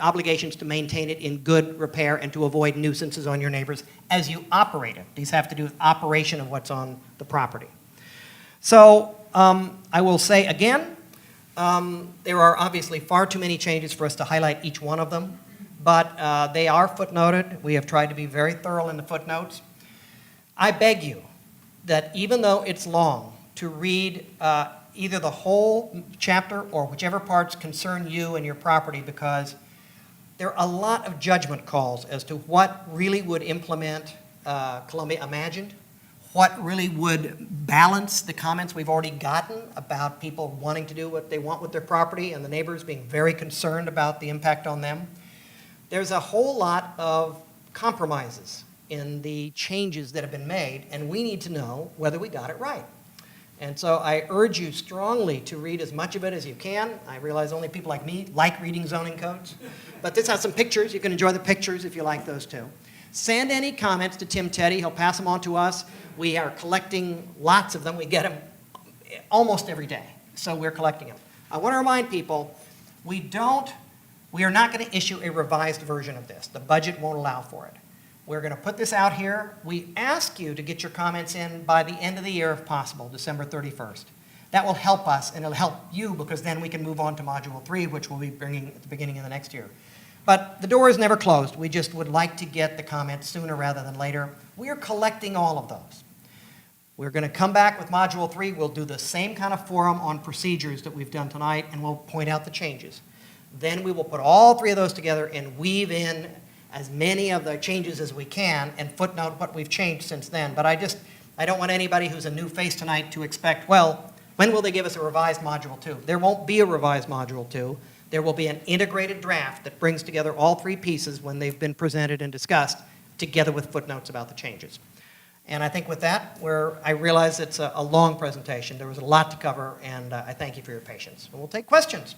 obligations to maintain it in good repair and to avoid nuisances on your neighbors as you operate it. These have to do with operation of what's on the property. So I will say again, there are obviously far too many changes for us to highlight each one of them, but they are footnoted. We have tried to be very thorough in the footnotes. I beg you that even though it's long, to read either the whole chapter or whichever parts concern you and your property, because there are a lot of judgment calls as to what really would implement Columbia Imagined, what really would balance the comments we've already gotten about people wanting to do what they want with their property and the neighbors being very concerned about the impact on them. There's a whole lot of compromises in the changes that have been made, and we need to know whether we got it right. And so I urge you strongly to read as much of it as you can. I realize only people like me like reading zoning codes, but this has some pictures. You can enjoy the pictures if you like those too. Send any comments to Tim Teddy. He'll pass them on to us. We are collecting lots of them. We get them almost every day, so we're collecting them. I want to remind people, we are not going to issue a revised version of this. The budget won't allow for it. We're going to put this out here. We ask you to get your comments in by the end of the year if possible, December 31st. That will help us, and it'll help you, because then we can move on to Module 3, which we'll be bringing at the beginning of the next year. But the door is never closed. We just would like to get the comments sooner rather than later. We are collecting all of those. We're going to come back with Module 3. We'll do the same kind of forum on procedures that we've done tonight, and we'll point out the changes. Then we will put all three of those together and weave in as many of the changes as we can and footnote what we've changed since then. But I don't want anybody who's a new face tonight to expect, well, when will they give us a revised Module 2? There won't be a revised Module 2. There will be an integrated draft that brings together all three pieces when they've been presented and discussed, together with footnotes about the changes. And I think with that, I realize it's a long presentation. There was a lot to cover, and I thank you for your patience. And we'll take questions.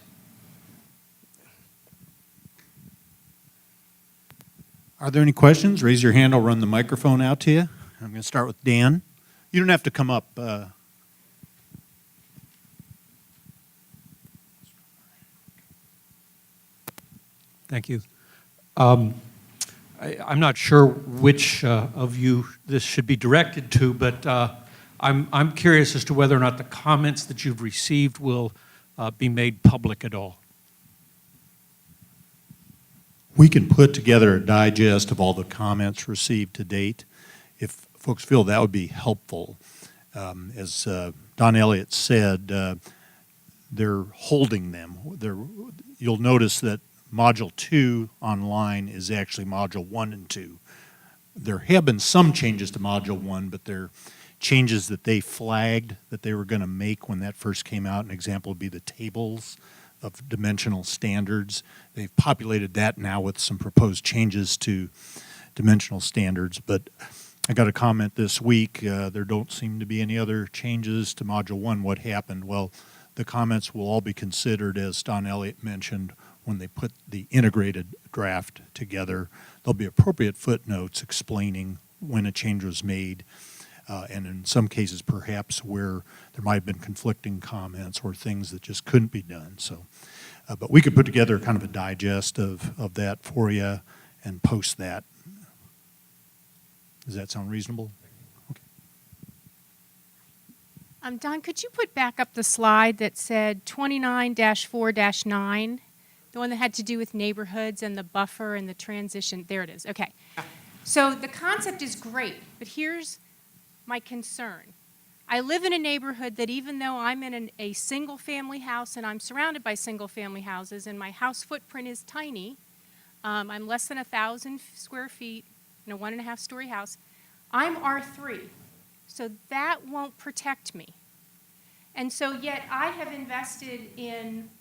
Are there any questions? Raise your hand. I'll run the microphone out to you. I'm going to start with Dan. You don't have to come up. Thank you. I'm not sure which of you this should be directed to, but I'm curious as to whether or not the comments that you've received will be made public at all. We can put together a digest of all the comments received to date. If folks feel that would be helpful. As Don Elliott said, they're holding them. You'll notice that Module 2 online is actually Module 1 and 2. there have been some changes to Module 1, but they're changes that they flagged that they were going to make when that first came out. An example would be the tables of dimensional standards. They've populated that now with some proposed changes to dimensional standards, but I got a comment this week, there don't seem to be any other changes to Module 1. What happened? Well, the comments will all be considered, as Don Elliott mentioned, when they put the integrated draft together. There'll be appropriate footnotes explaining when a change was made, and in some cases perhaps where there might have been conflicting comments or things that just couldn't be done. So, but we could put together kind of a digest of that for you and post that. Does that sound reasonable? Okay. Don, could you put back up the slide that said 29-4-9, the one that had to do with neighborhoods and the buffer and the transition? There it is. Okay. So the concept is great, but here's my concern. I live in a neighborhood that even though I'm in a single-family house and I'm surrounded by single-family houses and my house footprint is tiny, I'm less than 1,000 square feet in a 1.5-story house, I'm R3. So that won't protect me. And so yet I have invested in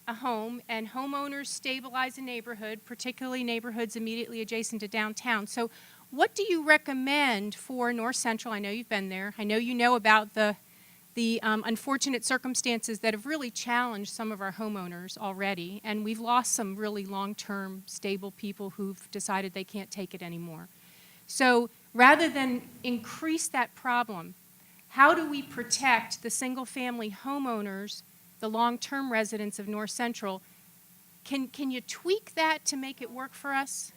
a home, and homeowners stabilize a neighborhood, particularly neighborhoods immediately adjacent to downtown. So what do you recommend for North Central? I know you've been there. I know you know about the unfortunate circumstances that have really challenged some of our homeowners already, and we've lost some really long-term stable people who've decided they can't take it anymore. So rather than increase that problem, how do we protect the single-family homeowners, the long-term residents of North Central? Can you tweak that to make it work for us?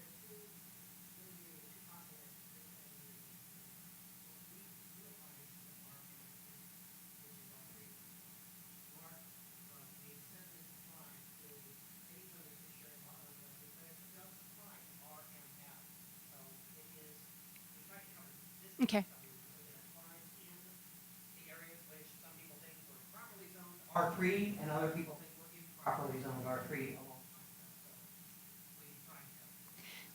Okay. R3, and other people think we're improperly zoned R3.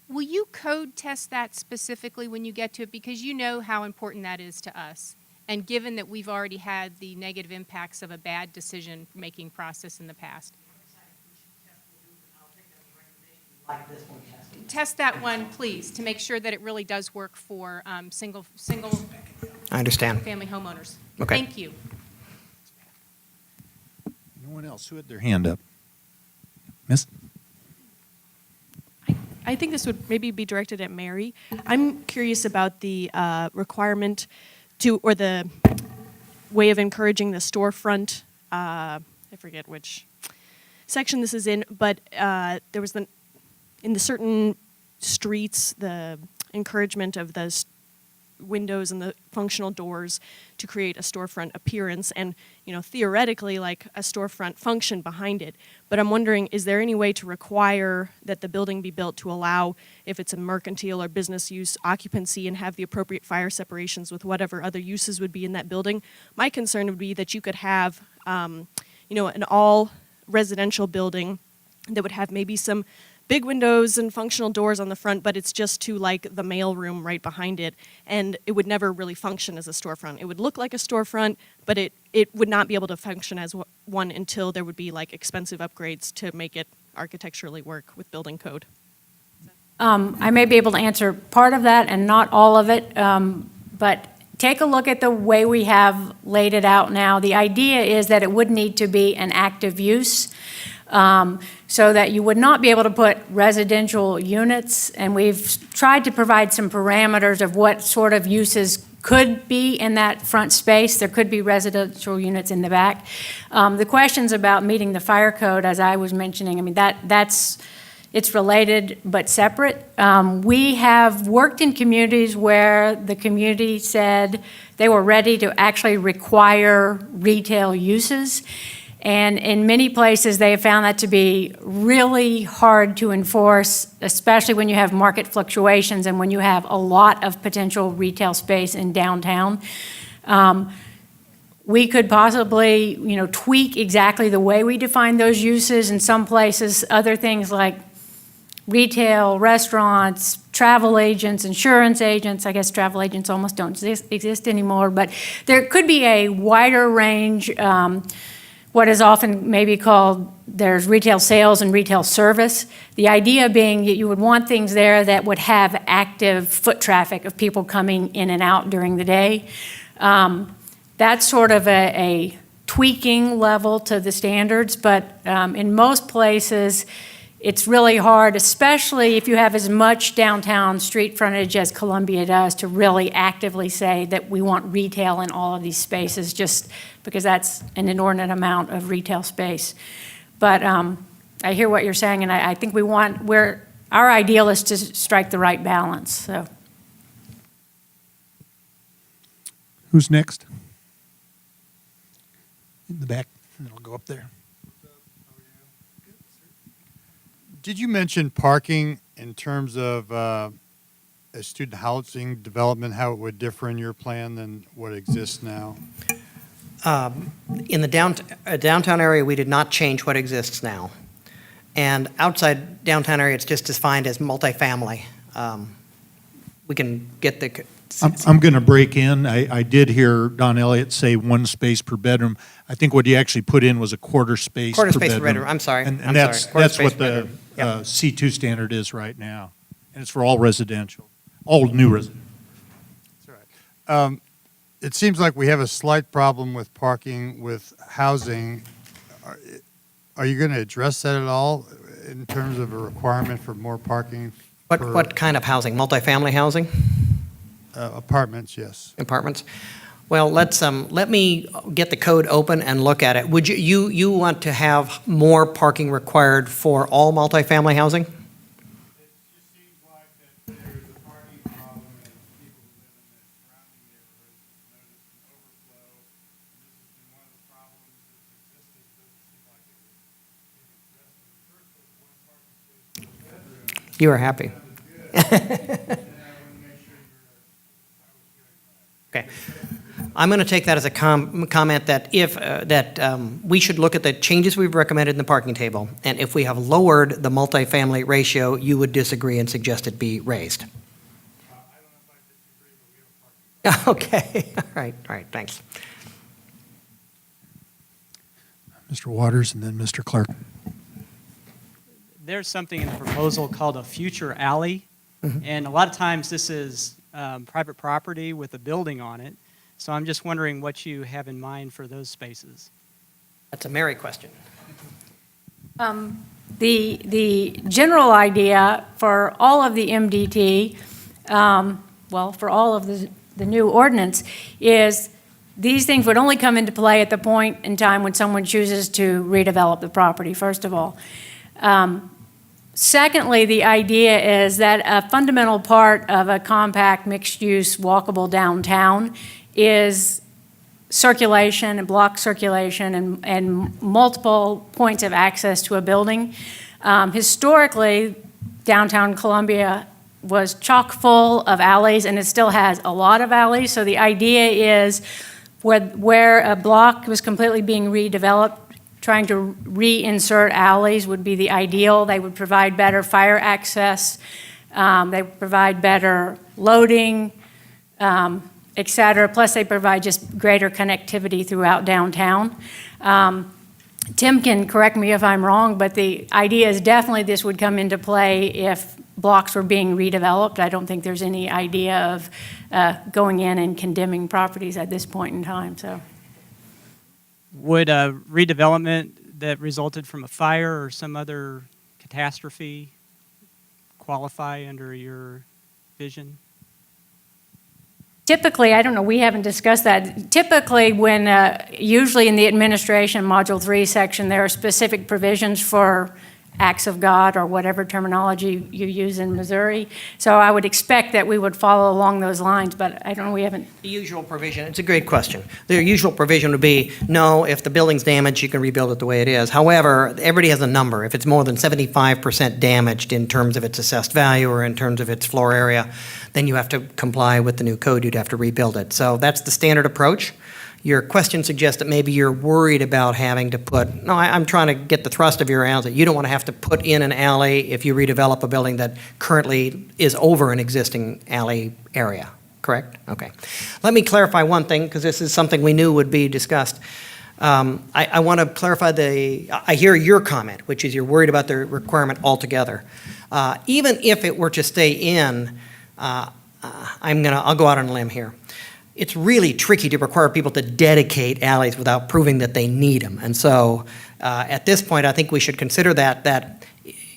Will you code test that specifically when you get to it? Because you know how important that is to us. And given that we've already had the negative impacts of a bad decision-making process in the past. Like this one tested. Test that one, please, to make sure that it really does work for single I understand. family homeowners. Okay. Thank you. Anyone else who had their hand up? Miss? I think this would maybe be directed at Mary. I'm curious about the requirement to, or the way of encouraging the storefront. I forget which section this is in, but there was in the certain streets, the encouragement of the windows and the functional doors to create a storefront appearance and, you know, theoretically like a storefront function behind it. But I'm wondering, is there any way to require that the building be built to allow, if it's a mercantile or business use, occupancy and have the appropriate fire separations with whatever other uses would be in that building? My concern would be that you could have, you know, an all residential building that would have maybe some big windows and functional doors on the front, but it's just to like the mail room right behind it, and it would never really function as a storefront. It would look like a storefront, but it would not be able to function as one until there would be like expensive upgrades to make it architecturally work with building code. I may be able to answer part of that and not all of it, but take a look at the way we have laid it out now. The idea is that it would need to be an active use, so that you would not be able to put residential units, and we've tried to provide some parameters of what sort of uses could be in that front space. There could be residential units in the back. The questions about meeting the fire code, as I was mentioning, I mean, it's related but separate. We have worked in communities where the community said they were ready to actually require retail uses. And in many places, they have found that to be really hard to enforce, especially when you have market fluctuations and when you have a lot of potential retail space in downtown. We could possibly, you know, tweak exactly the way we define those uses in some places. Other things like retail, restaurants, travel agents, insurance agents. I guess travel agents almost don't exist anymore, but there could be a wider range, what is often maybe called, there's retail sales and retail service. The idea being that you would want things there that would have active foot traffic of people coming in and out during the day. That's sort of a tweaking level to the standards, but in most places, it's really hard, especially if you have as much downtown street frontage as Columbia does, to really actively say that we want retail in all of these spaces, just because that's an inordinate amount of retail space. But I hear what you're saying, and I think our ideal is to strike the right balance, so. Who's next? In the back, and I'll go up there. Did you mention parking in terms of a student housing development, how it would differ in your plan than what exists now? In the downtown area, we did not change what exists now. And outside downtown area, it's just defined as multifamily. We can get the... I'm going to break in. I did hear Don Elliott say one space per bedroom. I think what he actually put in was a quarter space per bedroom. Quarter space per bedroom, I'm sorry. And I'm that's sorry. Quarter what space per the bedroom. Yep. C2 standard is right now. And it's for all residential, all new residential. That's all right. It seems like we have a slight problem with parking with housing. Are you going to address that at all in terms of a requirement for more parking? What kind of housing? Multifamily housing? Apartments, yes. Apartments? Well, let me get the code open and look at it. Would you want to have more parking required for all multifamily housing? It just seems like that there's a parking problem and people who live in the surrounding neighborhoods notice an overflow. And this has been one of the problems that's existed. It doesn't seem like it was being addressed. When the first was one parking space per bedroom. You are happy. And I want to make sure I was doing right. Okay. I'm going to take that as a comment that we should look at the changes we've recommended in the parking table, and if we have lowered the multifamily ratio, you would disagree and suggest it be raised. I don't know if I disagree, but we have a parking. Okay, all right, thanks. Mr. Waters and then Mr. Clark. There's something in the proposal called a future alley, and a lot of times this is private property with a building on it. So I'm just wondering what you have in mind for those spaces. That's a Mary question. The general idea for all of the MDT, for all of the new ordinance, is these things would only come into play at the point in time when someone chooses to redevelop the property, first of all. Secondly, the idea is that a fundamental part of a compact, mixed-use, walkable downtown is circulation and block circulation and multiple points of access to a building. Historically, downtown Columbia was chock full of alleys, and it still has a lot of alleys. So the idea is where a block was completely being redeveloped, trying to reinsert alleys would be the ideal. They would provide better fire access. They would provide better loading, et cetera. Plus, they provide just greater connectivity throughout downtown. Tim can correct me if I'm wrong, but the idea is definitely this would come into play if blocks were being redeveloped. I don't think there's any idea of going in and condemning properties at this point in time. So, Would a redevelopment that resulted from a fire or some other catastrophe qualify under your vision? typically, I don't know, we haven't discussed that. Typically, when, usually in the administration Module 3 section, there are specific provisions for acts of God or whatever terminology you use in Missouri. So I would expect that we would follow along those lines, but I don't know, we haven't. The usual provision, it's a great question. The usual provision would be, no, if the building's damaged, you can rebuild it the way it is. However, everybody has a number. If it's more than 75% damaged in terms of its assessed value or in terms of its floor area, then you have to comply with the new code. You'd have to rebuild it. So that's the standard approach. Your question suggests that maybe you're worried about having to put, no, I'm trying to get the thrust of your answer. You don't want to have to put in an alley if you redevelop a building that currently is over an existing alley area, correct? Okay. Let me clarify one thing, because this is something we knew would be discussed. I want to clarify I hear your comment, which is you're worried about the requirement altogether. Even if it were to stay in, I'll go out on a limb here. It's really tricky to require people to dedicate alleys without proving that they need them. And so at this point, I think we should consider that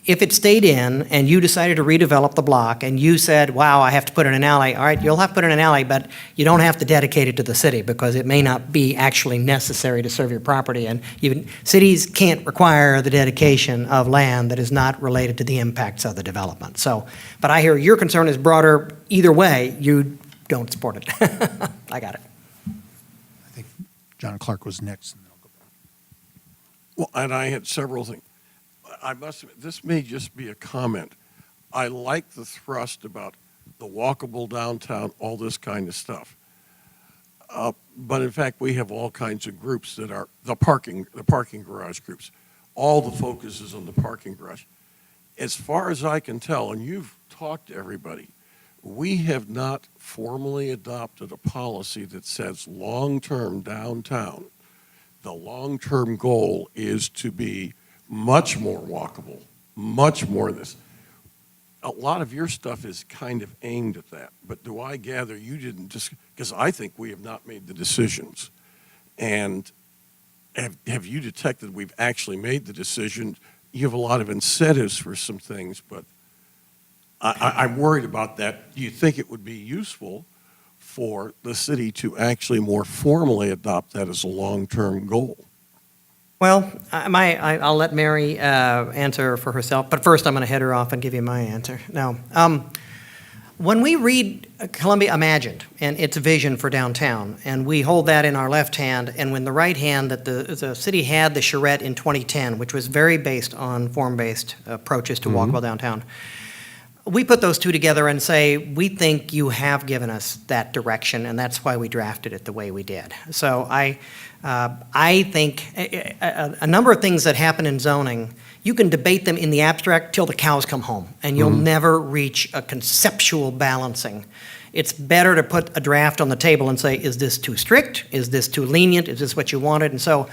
if it stayed in and you decided to redevelop the block and you said, wow, I have to put in an alley, all right, you'll have to put in an alley, but you don't have to dedicate it to the city because it may not be actually necessary to serve your property. And even cities can't require the dedication of land that is not related to the impacts of the development. So, but I hear your concern is broader. Either way, you don't support it. I got it. I think John Clark was next. And then I'll go back. Well, and I had several things. I must admit, this may just be a comment. I like the thrust about the walkable downtown, all this kind of stuff. But in fact, we have all kinds of groups that are the parking garage groups. All the focus is on the parking garage. As far as I can tell, and you've talked to everybody, we have not formally adopted a policy that says long-term downtown, the long-term goal is to be much more walkable, much more this. A lot of your stuff is kind of aimed at that, but do I gather you didn't just, because I think we have not made the decisions. And have you detected we've actually made the decision? You have a lot of incentives for some things, but I'm worried about that. Do you think it would be useful for the city to actually more formally adopt that as a long-term goal? Well, I'll let Mary answer for herself, but first I'm going to head her off and give you my answer. Now, when we read Columbia Imagined and its vision for downtown, and we hold that in our left hand, and in the right hand that the city had the charrette in 2010, which was very based on form-based approaches to walkable downtown, we put those two together and say, we think you have given us that direction, and that's why we drafted it the way we did. So I think a number of things that happen in zoning, you can debate them in the abstract till the cows come home, and you'll never reach a conceptual balancing. It's better to put a draft on the table and say, is this too strict? Is this too lenient? Is this what you wanted? And so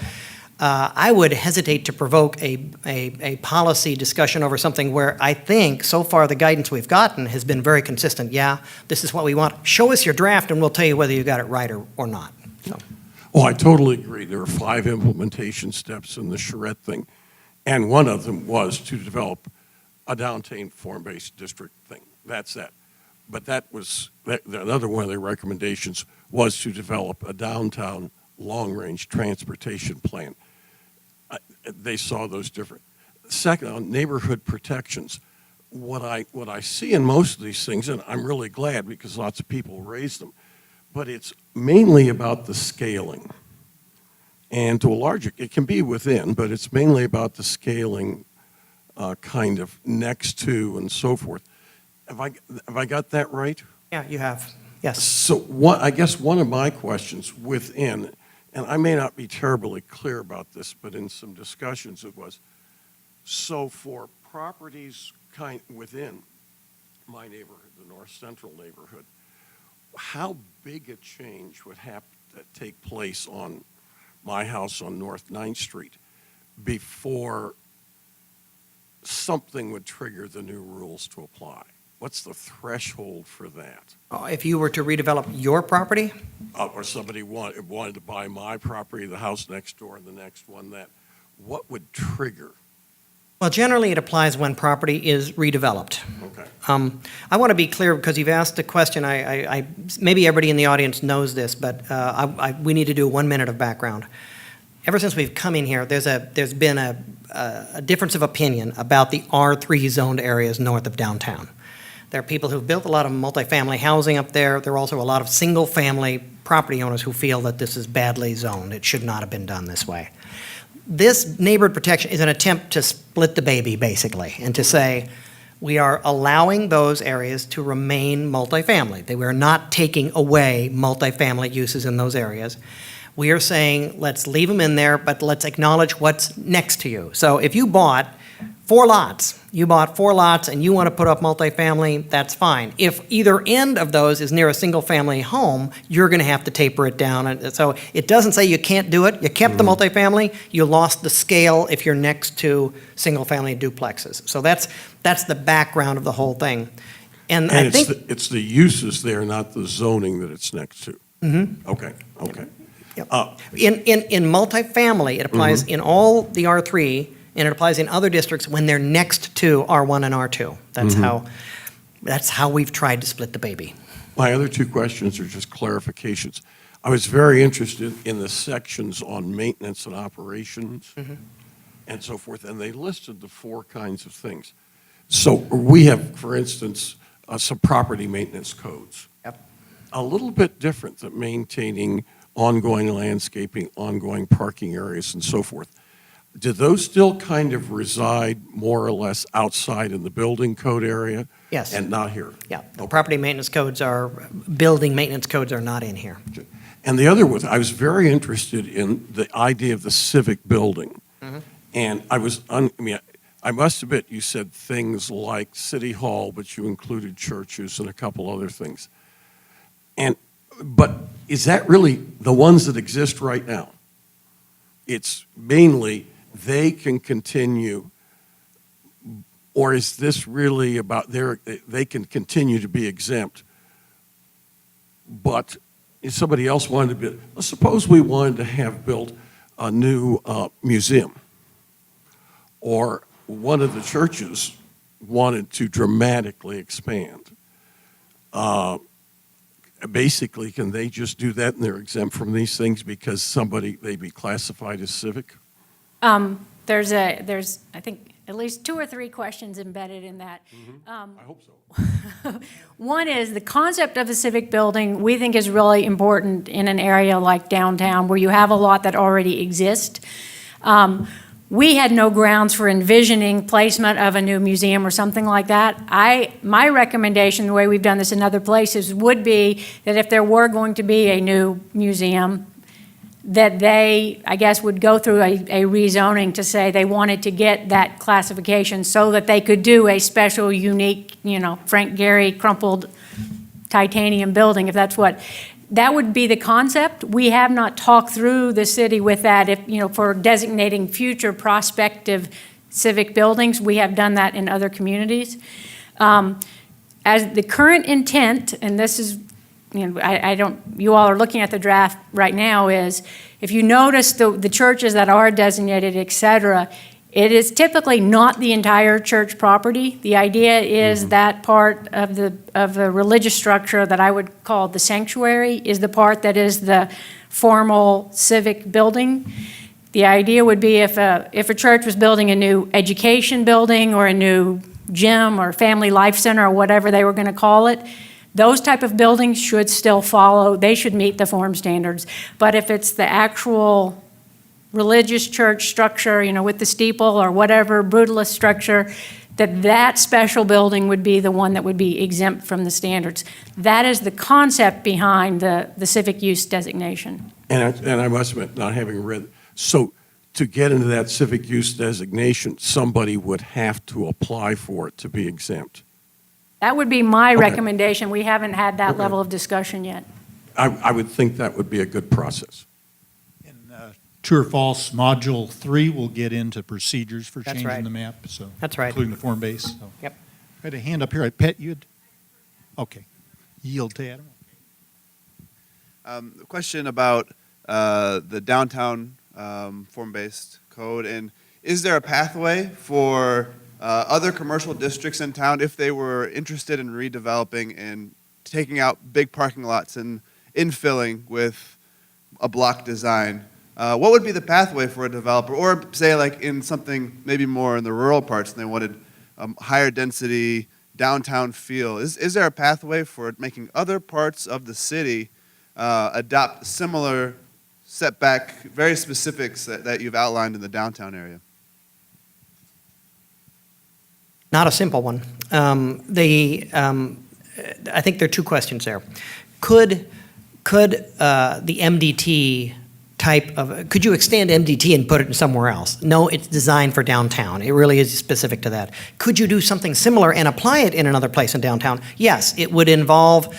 I would hesitate to provoke a policy discussion over something where I think so far the guidance we've gotten has been very consistent. Yeah, this is what we want. Show us your draft and we'll tell you whether you got it right or not. So. Oh, I totally agree. There are 5 implementation steps in the charrette thing, and one of them was to develop a downtown form-based district thing. That's that. But another one of their recommendations was to develop a downtown long-range transportation plan. They saw those different. Second, on neighborhood protections, what I see in most of these things, and I'm really glad because lots of people raise them, but it's mainly about the scaling. And to a large, it can be within, but it's mainly about the scaling kind of next to and so forth. Have I got that right? Yeah, you have. Yes. So I guess one of my questions within, and I may not be terribly clear about this, but in some discussions it was, so for properties within my neighborhood, the North Central neighborhood, how big a change would have to take place on my house on North 9th Street before something would trigger the new rules to apply? What's the threshold for that? If you were to redevelop your property? Or somebody wanted to buy my property, the house next door, and the next one, what would trigger? Well, generally it applies when property is redeveloped. Okay. I want to be clear because you've asked a question. Maybe everybody in the audience knows this, but we need to do 1 minute of background. Ever since we've come in here, there's been a difference of opinion about the R3 zoned areas north of downtown. There are people who've built a lot of multifamily housing up there. There are also a lot of single-family property owners who feel that this is badly zoned. It should not have been done this way. This neighborhood protection is an attempt to split the baby, basically, and to say we are allowing those areas to remain multifamily. We are not taking away multifamily uses in those areas. We are saying, let's leave them in there, but let's acknowledge what's next to you. So if you bought 4 lots, and you want to put up multifamily, that's fine. If either end of those is near a single-family home, you're going to have to taper it down. And so it doesn't say you can't do it. You kept the multifamily, you lost the scale if you're next to single-family duplexes. So that's the background of the whole thing. And I think it's the uses there, not the zoning that it's next to. Okay. Yep. In multifamily, it applies in all the R3, and it applies in other districts when they're next to R1 and R2. That's how we've tried to split the baby. My other 2 questions are just clarifications. I was very interested in the sections on maintenance and operations and so forth, and they listed the 4 kinds of things. So we have, for instance, some property maintenance codes. Yep. A little bit different than maintaining ongoing landscaping, ongoing parking areas, and so forth. Do those still kind of reside more or less outside in the building code area? Yes. And not here? Yeah, the property maintenance codes building maintenance codes are not in here. And the other was, I was very interested in the idea of the civic building. And I must admit, you said things like City Hall, but you included churches and a couple other things. But is that really the ones that exist right now? It's mainly they can continue, or is this really about they can continue to be exempt, but if somebody else wanted to build, let's suppose we wanted to have built a new museum, or one of the churches wanted to dramatically expand. Basically, can they just do that and they're exempt from these things because they be classified as civic? There's I think at least 2 or 3 questions embedded in that. I hope so. One is the concept of a civic building we think is really important in an area like downtown where you have a lot that already exist. We had no grounds for envisioning placement of a new museum or something like that. My recommendation, the way we've done this in other places, would be that if there were going to be a new museum, that they, I guess, would go through a rezoning to say they wanted to get that classification so that they could do a special, unique, Frank Gehry crumpled titanium building, if that's what. That would be the concept. We have not talked through the city with that, for designating future prospective civic buildings. We have done that in other communities. As the current intent, and this is, you all are looking at the draft right now, is if you notice the churches that are designated, et cetera, it is typically not the entire church property. The idea is that part of the religious structure that I would call the sanctuary is the part that is the formal civic building. The idea would be if a church was building a new education building or a new gym or family life center or whatever they were going to call it, those type of buildings should still follow. They should meet the form standards. But if it's the actual religious church structure, with the steeple or whatever brutalist structure, that special building would be the one that would be exempt from the standards. That is the concept behind the civic use designation. And I must admit, not having read, so to get into that civic use designation, somebody would have to apply for it to be exempt. That would be my recommendation. We haven't had that level of discussion yet. I would think that would be a good process. True or false, Module 3 will get into procedures for That's changing right. the map, so. That's right. Including the form base, so. Yep. I had a hand up here. Pat, you had? Okay. Yield to Adam. A question about the downtown form-based code, and is there a pathway for other commercial districts in town if they were interested in redeveloping and taking out big parking lots and infilling with a block design? What would be the pathway for a developer, or say like in something maybe more in the rural parts and they wanted higher density downtown feel? Is there a pathway for making other parts of the city adopt similar setback, very specifics that you've outlined in the downtown area? Not a simple one. I think there are 2 questions there. Could the MDT type of, could you extend MDT and put it somewhere else? No, it's designed for downtown. It really is specific to that. Could you do something similar and apply it in another place in downtown? Yes, it would involve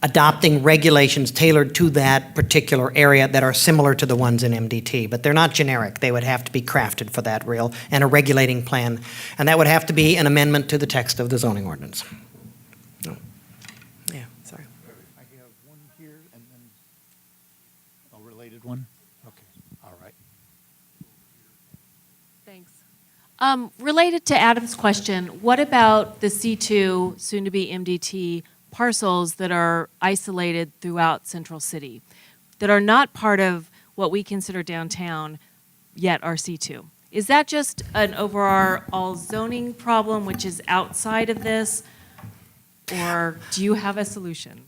adopting regulations tailored to that particular area that are similar to the ones in MDT, but they're not generic. They would have to be crafted for that real, and a regulating plan. And that would have to be an amendment to the text of the zoning ordinance. Oh. Yeah, sorry. I have one here and then a related one. Okay, all right. Thanks. Related to Adam's question, what about the C2, soon-to-be MDT, parcels that are isolated throughout Central City, that are not part of what we consider downtown, yet are C2? Is that just an overall zoning problem which is outside of this, or do you have a solution?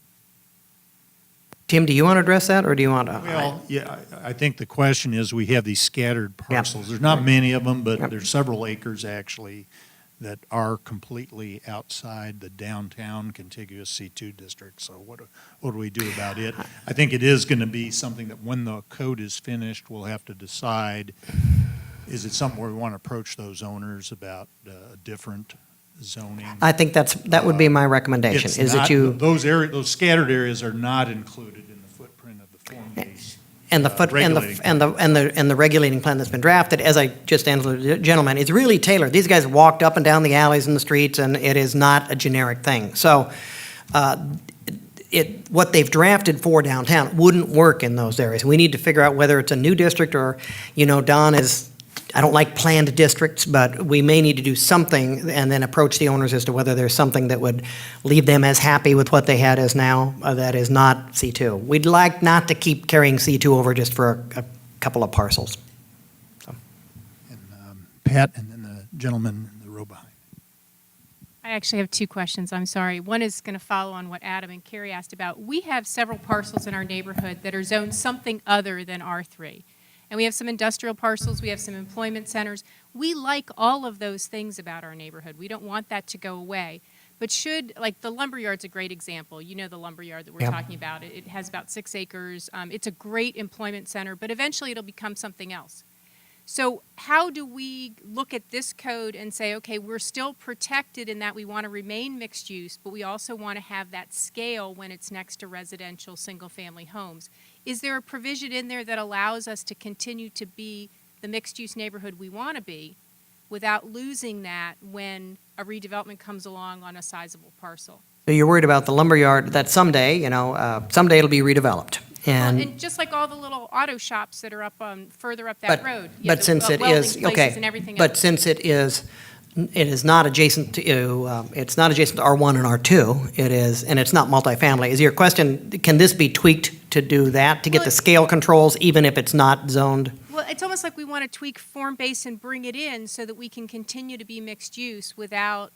Tim, do you want to address that, or do you want to? Well, yeah, I think the question is, we have these scattered parcels. There's not many of them, but there's several acres actually that are completely outside the downtown contiguous C2 district. So what do we do about it? I think it is going to be something that when the code is finished, we'll have to decide, is it something where we want to approach those owners about different zoning? I think that would be my recommendation, It's is not- that you, those scattered areas are not included in the footprint of the form-based. and the foot, and regulating the regulating plan that's been drafted, as I just answered the gentleman, it's really tailored. These guys walked up and down the alleys and the streets, and it is not a generic thing. So, what they've drafted for downtown wouldn't work in those areas. We need to figure out whether it's a new district or, Don is, I don't like planned districts, but we may need to do something and then approach the owners as to whether there's something that would leave them as happy with what they had as now, that is not C2. We'd like not to keep carrying C2 over just for a couple of parcels. So. And Pat, and then the gentleman in the row behind. I actually have two questions. I'm sorry. One is going to follow on what Adam and Carrie asked about. We have several parcels in our neighborhood that are zoned something other than R3. And we have some industrial parcels, we have some employment centers. We like all of those things about our neighborhood. We don't want that to go away. But like the lumberyard's a great example. You know the lumberyard that we're talking about. It has about 6 acres. It's a great employment center, but eventually it'll become something else. So how do we look at this code and say, okay, we're still protected in that we want to remain mixed use, but we also want to have that scale when it's next to residential single-family homes? Is there a provision in there that allows us to continue to be the mixed-use neighborhood we want to be without losing that when a redevelopment comes along on a sizable parcel? So you're worried about the lumberyard that someday, someday it'll be redeveloped. And just like all the little auto shops that are up further up that road. But since it is, okay, but since it is not adjacent to, it's not adjacent to R1 and R2, it is, and it's not multifamily. Is your question, can this be tweaked to do that, to get the scale controls, even if it's not zoned? Well, it's almost like we want to tweak form-based and bring it in so that we can continue to be mixed use without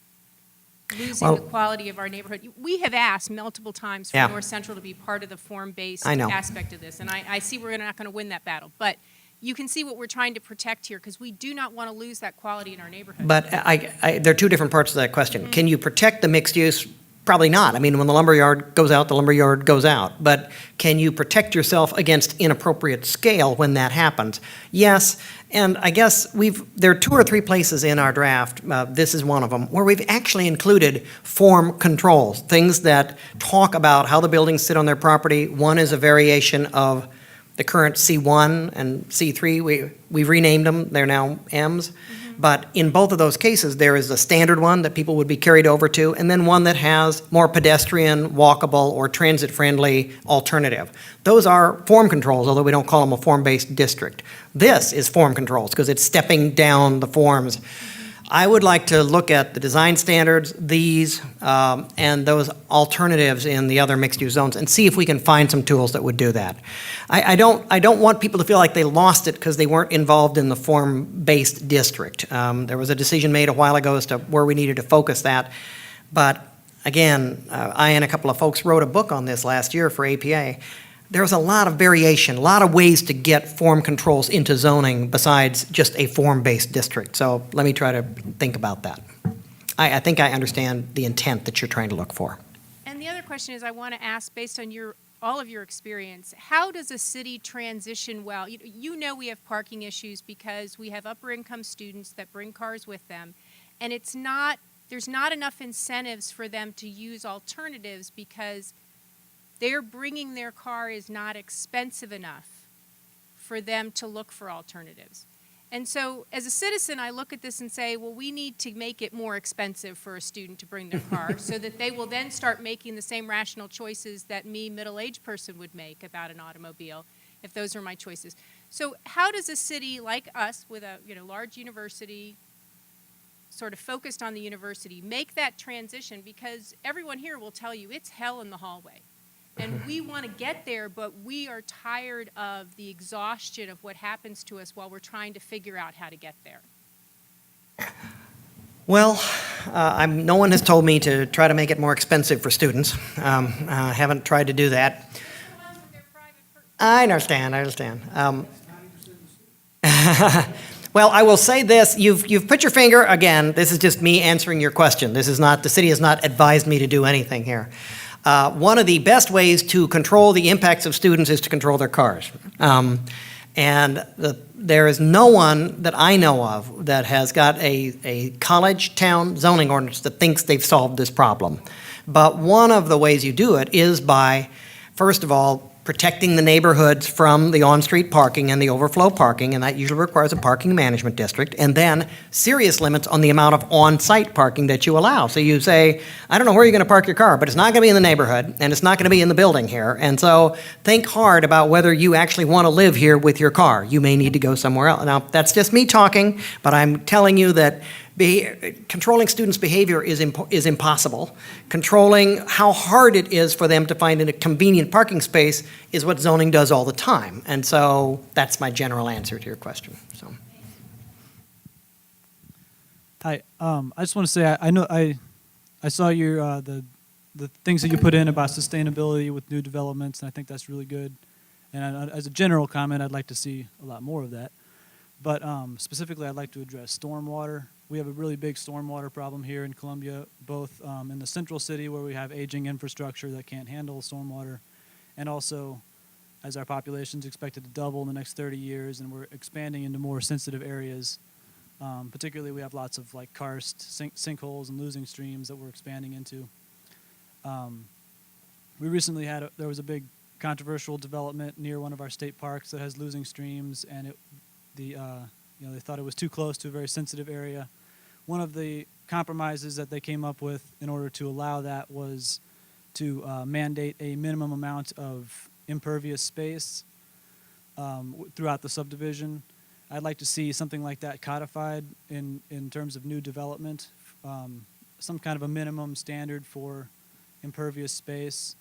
losing the quality of our neighborhood. We have asked multiple times for North Central to be part of the form-based aspect of this, and I see we're not going to win that battle. But you can see what we're trying to protect here, because we do not want to lose that quality in our neighborhood. But there are two different parts of that question. Can you protect the mixed use? Probably not. I mean, when the lumberyard goes out, the lumberyard goes out. But can you protect yourself against inappropriate scale when that happens? Yes, and I guess there are 2 or 3 places in our draft, this is one of them, where we've actually included form controls, things that talk about how the buildings sit on their property. One is a variation of the current C1 and C3. We've renamed them. They're now Ms. But in both of those cases, there is a standard one that people would be carried over to, and then one that has more pedestrian, walkable, or transit-friendly alternative. Those are form controls, although we don't call them a form-based district. This is form controls, because it's stepping down the forms. I would like to look at the design standards, these, and those alternatives in the other mixed-use zones, and see if we can find some tools that would do that. I don't want people to feel like they lost it because they weren't involved in the form-based district. There was a decision made a while ago as to where we needed to focus that. But again, I and a couple of folks wrote a book on this last year for APA. There's a lot of variation, a lot of ways to get form controls into zoning besides just a form-based district. So let me try to think about that. I think I understand the intent that you're trying to look for. And the other question is, I want to ask, based on your all of your experience, how does a city transition well? You know we have parking issues because we have upper income students that bring cars with them, and there's not enough incentives for them to use alternatives because their bringing their car is not expensive enough for them to look for alternatives. And so as a citizen, I look at this and say, well, we need to make it more expensive for a student to bring their car so that they will then start making the same rational choices that me, middle-aged person, would make about an automobile if those are my choices. So how does a city like us with a large university sort of focused on the university make that transition? Because everyone here will tell you it's hell in the hallway. And we want to get there, but we are tired of the exhaustion of what happens to us while we're trying to figure out how to get there. Well, no one has told me to try to make it more expensive for students. I haven't tried to do that. I understand. Well, I will say this. You've put your finger, again, this is just me answering your question. This is not, the city has not advised me to do anything here. One of the best ways to control the impacts of students is to control their cars. There is no one that I know of that has got a college town zoning ordinance that thinks they've solved this problem. But one of the ways you do it is by, first of all, protecting the neighborhoods from the on-street parking and the overflow parking, and that usually requires a parking management district, and then serious limits on the amount of on-site parking that you allow. So you say, I don't know where you're going to park your car, but it's not going to be in the neighborhood, and it's not going to be in the building here, and so think hard about whether you actually want to live here with your car. You may need to go somewhere else. Now, that's just me talking, but I'm telling you that controlling students' behavior is impossible. Controlling how hard it is for them to find a convenient parking space is what zoning does all the time. And so that's my general answer to your question. So. Hi, I just want to say I saw your the things that you put in about sustainability with new developments, and I think that's really good. And as a general comment, I'd like to see a lot more of that. But specifically, I'd like to address stormwater. We have a really big stormwater problem here in Columbia, both in the central city where we have aging infrastructure that can't handle stormwater, and also as our population is expected to double in the next 30 years and we're expanding into more sensitive areas. Particularly, we have lots of like karst, sinkholes, and losing streams that we're expanding into. We recently there was a big controversial development near one of our state parks that has losing streams, and they thought it was too close to a very sensitive area. One of the compromises that they came up with in order to allow that was to mandate a minimum amount of impervious space throughout the subdivision. I'd like to see something like that codified in terms of new development, some kind of a minimum standard for impervious space.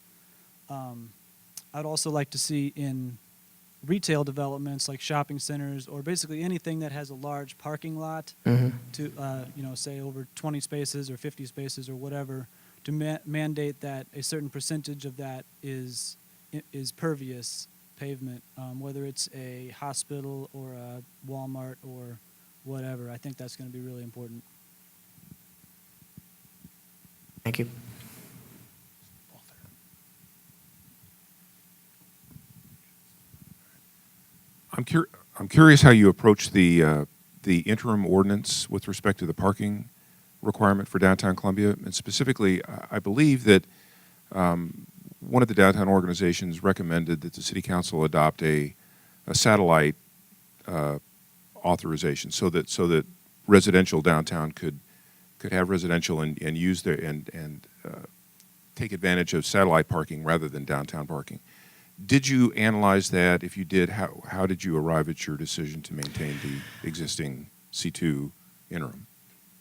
I'd also like to see in retail developments like shopping centers or basically anything that has a large parking lot to, say over 20 spaces or 50 spaces or whatever, to mandate that a certain percentage of that is pervious pavement, whether it's a hospital or a Walmart or whatever. I think that's going to be really important. Thank you. I'm curious how you approach the interim ordinance with respect to the parking requirement for downtown Columbia, and specifically, I believe that one of the downtown organizations recommended that the city council adopt a satellite authorization, so that residential downtown could have residential and use their and take advantage of satellite parking rather than downtown parking. Did you analyze that? If you did, how did you arrive at your decision to maintain the existing C2 interim?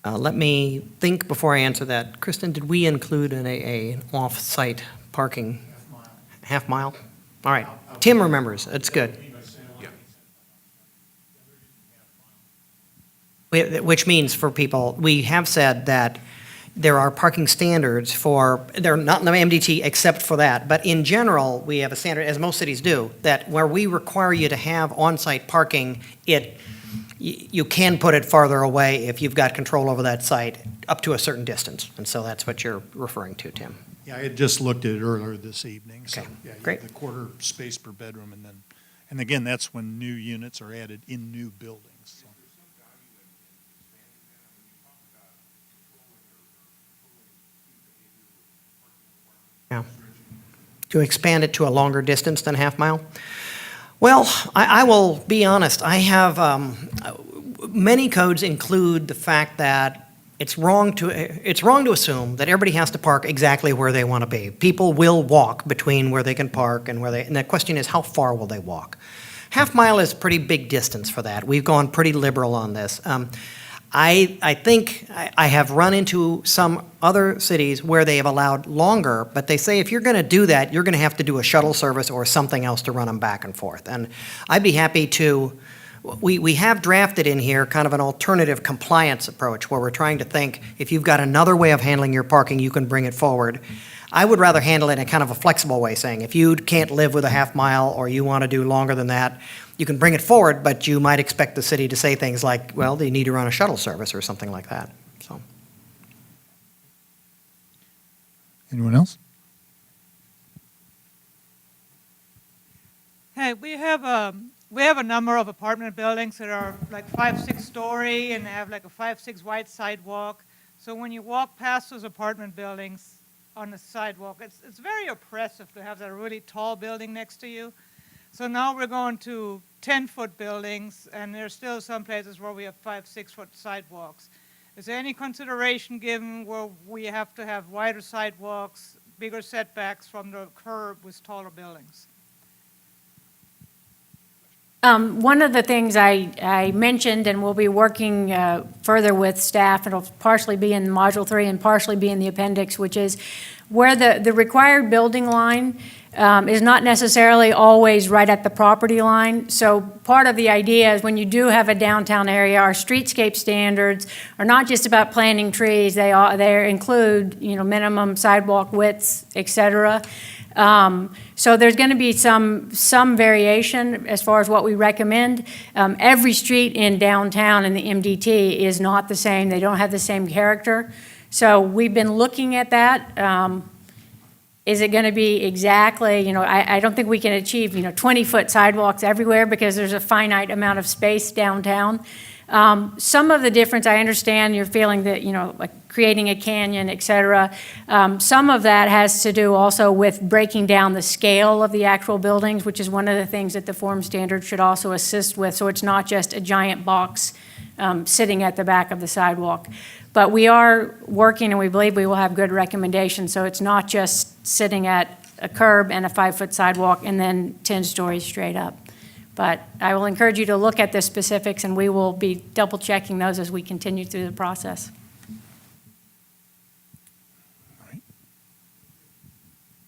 Let me think before I answer that. Kristen, did we include an off-site parking? Half mile? All right. Tim remembers. That's good. Which means for people, we have said that there are parking standards they're not in the MDT except for that, but in general, we have a standard, as most cities do, that where we require you to have on-site parking, you can put it farther away if you've got control over that site up to a certain distance, and so that's what you're referring to, Tim. Yeah, I had just looked at it earlier this evening, so. Okay, yeah, you have great. The quarter space per bedroom, and again, that's when new units are added in new buildings. So. Yeah. To expand it to a longer distance than half mile? Well, I will be honest. I have, many codes include the fact that it's wrong to assume that everybody has to park exactly where they want to be. People will walk between where they can park and and the question is, how far will they walk? Half mile is a pretty big distance for that. We've gone pretty liberal on this. I think I have run into some other cities where they have allowed longer, but they say if you're going to do that, you're going to have to do a shuttle service or something else to run them back and forth. And I'd be happy to, we have drafted in here kind of an alternative compliance approach where we're trying to think if you've got another way of handling your parking, you can bring it forward. I would rather handle it in kind of a flexible way, saying if you can't live with a half mile or you want to do longer than that, you can bring it forward, but you might expect the city to say things like, well, they need to run a shuttle service or something like that. So, Anyone else? Hey, we have a number of apartment buildings that are like 5-6 story and they have like a 5-6 wide sidewalk. So when you walk past those apartment buildings on the sidewalk, it's very oppressive to have that really tall building next to you. So now we're going to 10-foot buildings, and there's still some places where we have 5-6-foot sidewalks. Is there any consideration given where we have to have wider sidewalks, bigger setbacks from the curb with taller buildings? One of the things I mentioned, and we'll be working further with staff, it'll partially be in Module 3 and partially be in the appendix, which is where the required building line is not necessarily always right at the property line. So part of the idea is when you do have a downtown area, our streetscape standards are not just about planting trees. They include, minimum sidewalk widths, et cetera. So there's going to be some variation as far as what we recommend. Every street in downtown in the MDT is not the same. They don't have the same character. So we've been looking at that. Is it going to be exactly, I don't think we can achieve, 20-foot sidewalks everywhere because there's a finite amount of space downtown. Some of the difference, I understand you're feeling that, like creating a canyon, et cetera. Some of that has to do also with breaking down the scale of the actual buildings, which is one of the things that the form standard should also assist with. So it's not just a giant box sitting at the back of the sidewalk. But we are working, and we believe we will have good recommendations. So it's not just sitting at a curb and a 5-foot sidewalk and then 10 stories straight up. But I will encourage you to look at the specifics, and we will be double-checking those as we continue through the process.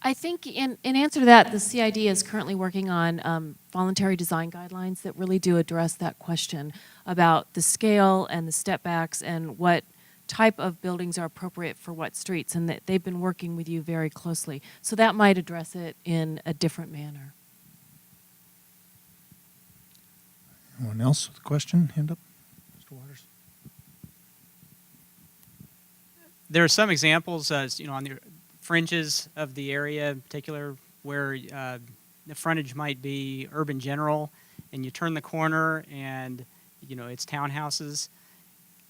I think in answer to that, the CID is currently working on voluntary design guidelines that really do address that question about the scale and the step backs and what type of buildings are appropriate for what streets, and that they've been working with you very closely. So that might address it in a different manner. Anyone else with a question? Hand up. Mr. Waters. There are some examples, on the fringes of the area, in particular, where the frontage might be urban general, and you turn the corner, and it's townhouses.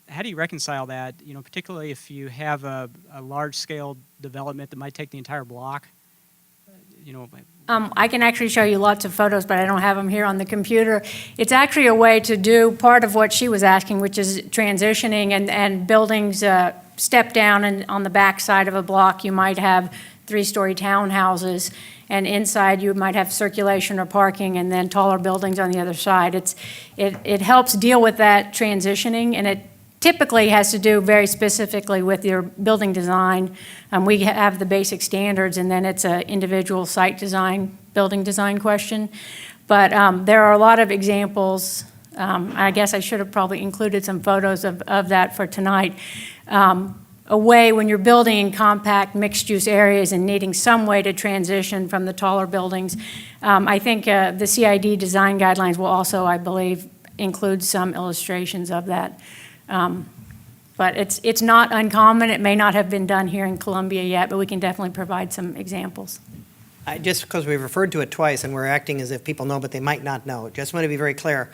How do you reconcile that? Particularly if you have a large-scale development that might take the entire block. I can actually show you lots of photos, but I don't have them here on the computer. It's actually a way to do part of what she was asking, which is transitioning and buildings step down, and on the back side of a block you might have 3-story townhouses, and inside you might have circulation or parking, and then taller buildings on the other side. It helps deal with that transitioning, and it typically has to do very specifically with your building design. We have the basic standards, and then it's an individual site design, building design question. But there are a lot of examples. I guess I should have probably included some photos of that for tonight. A way when you're building in compact mixed-use areas and needing some way to transition from the taller buildings. I think the CID design guidelines will also, I believe, include some illustrations of that. But it's not uncommon. It may not have been done here in Columbia yet, but we can definitely provide some examples. Just because we've referred to it twice and we're acting as if people know, but they might not know. Just want to be very clear.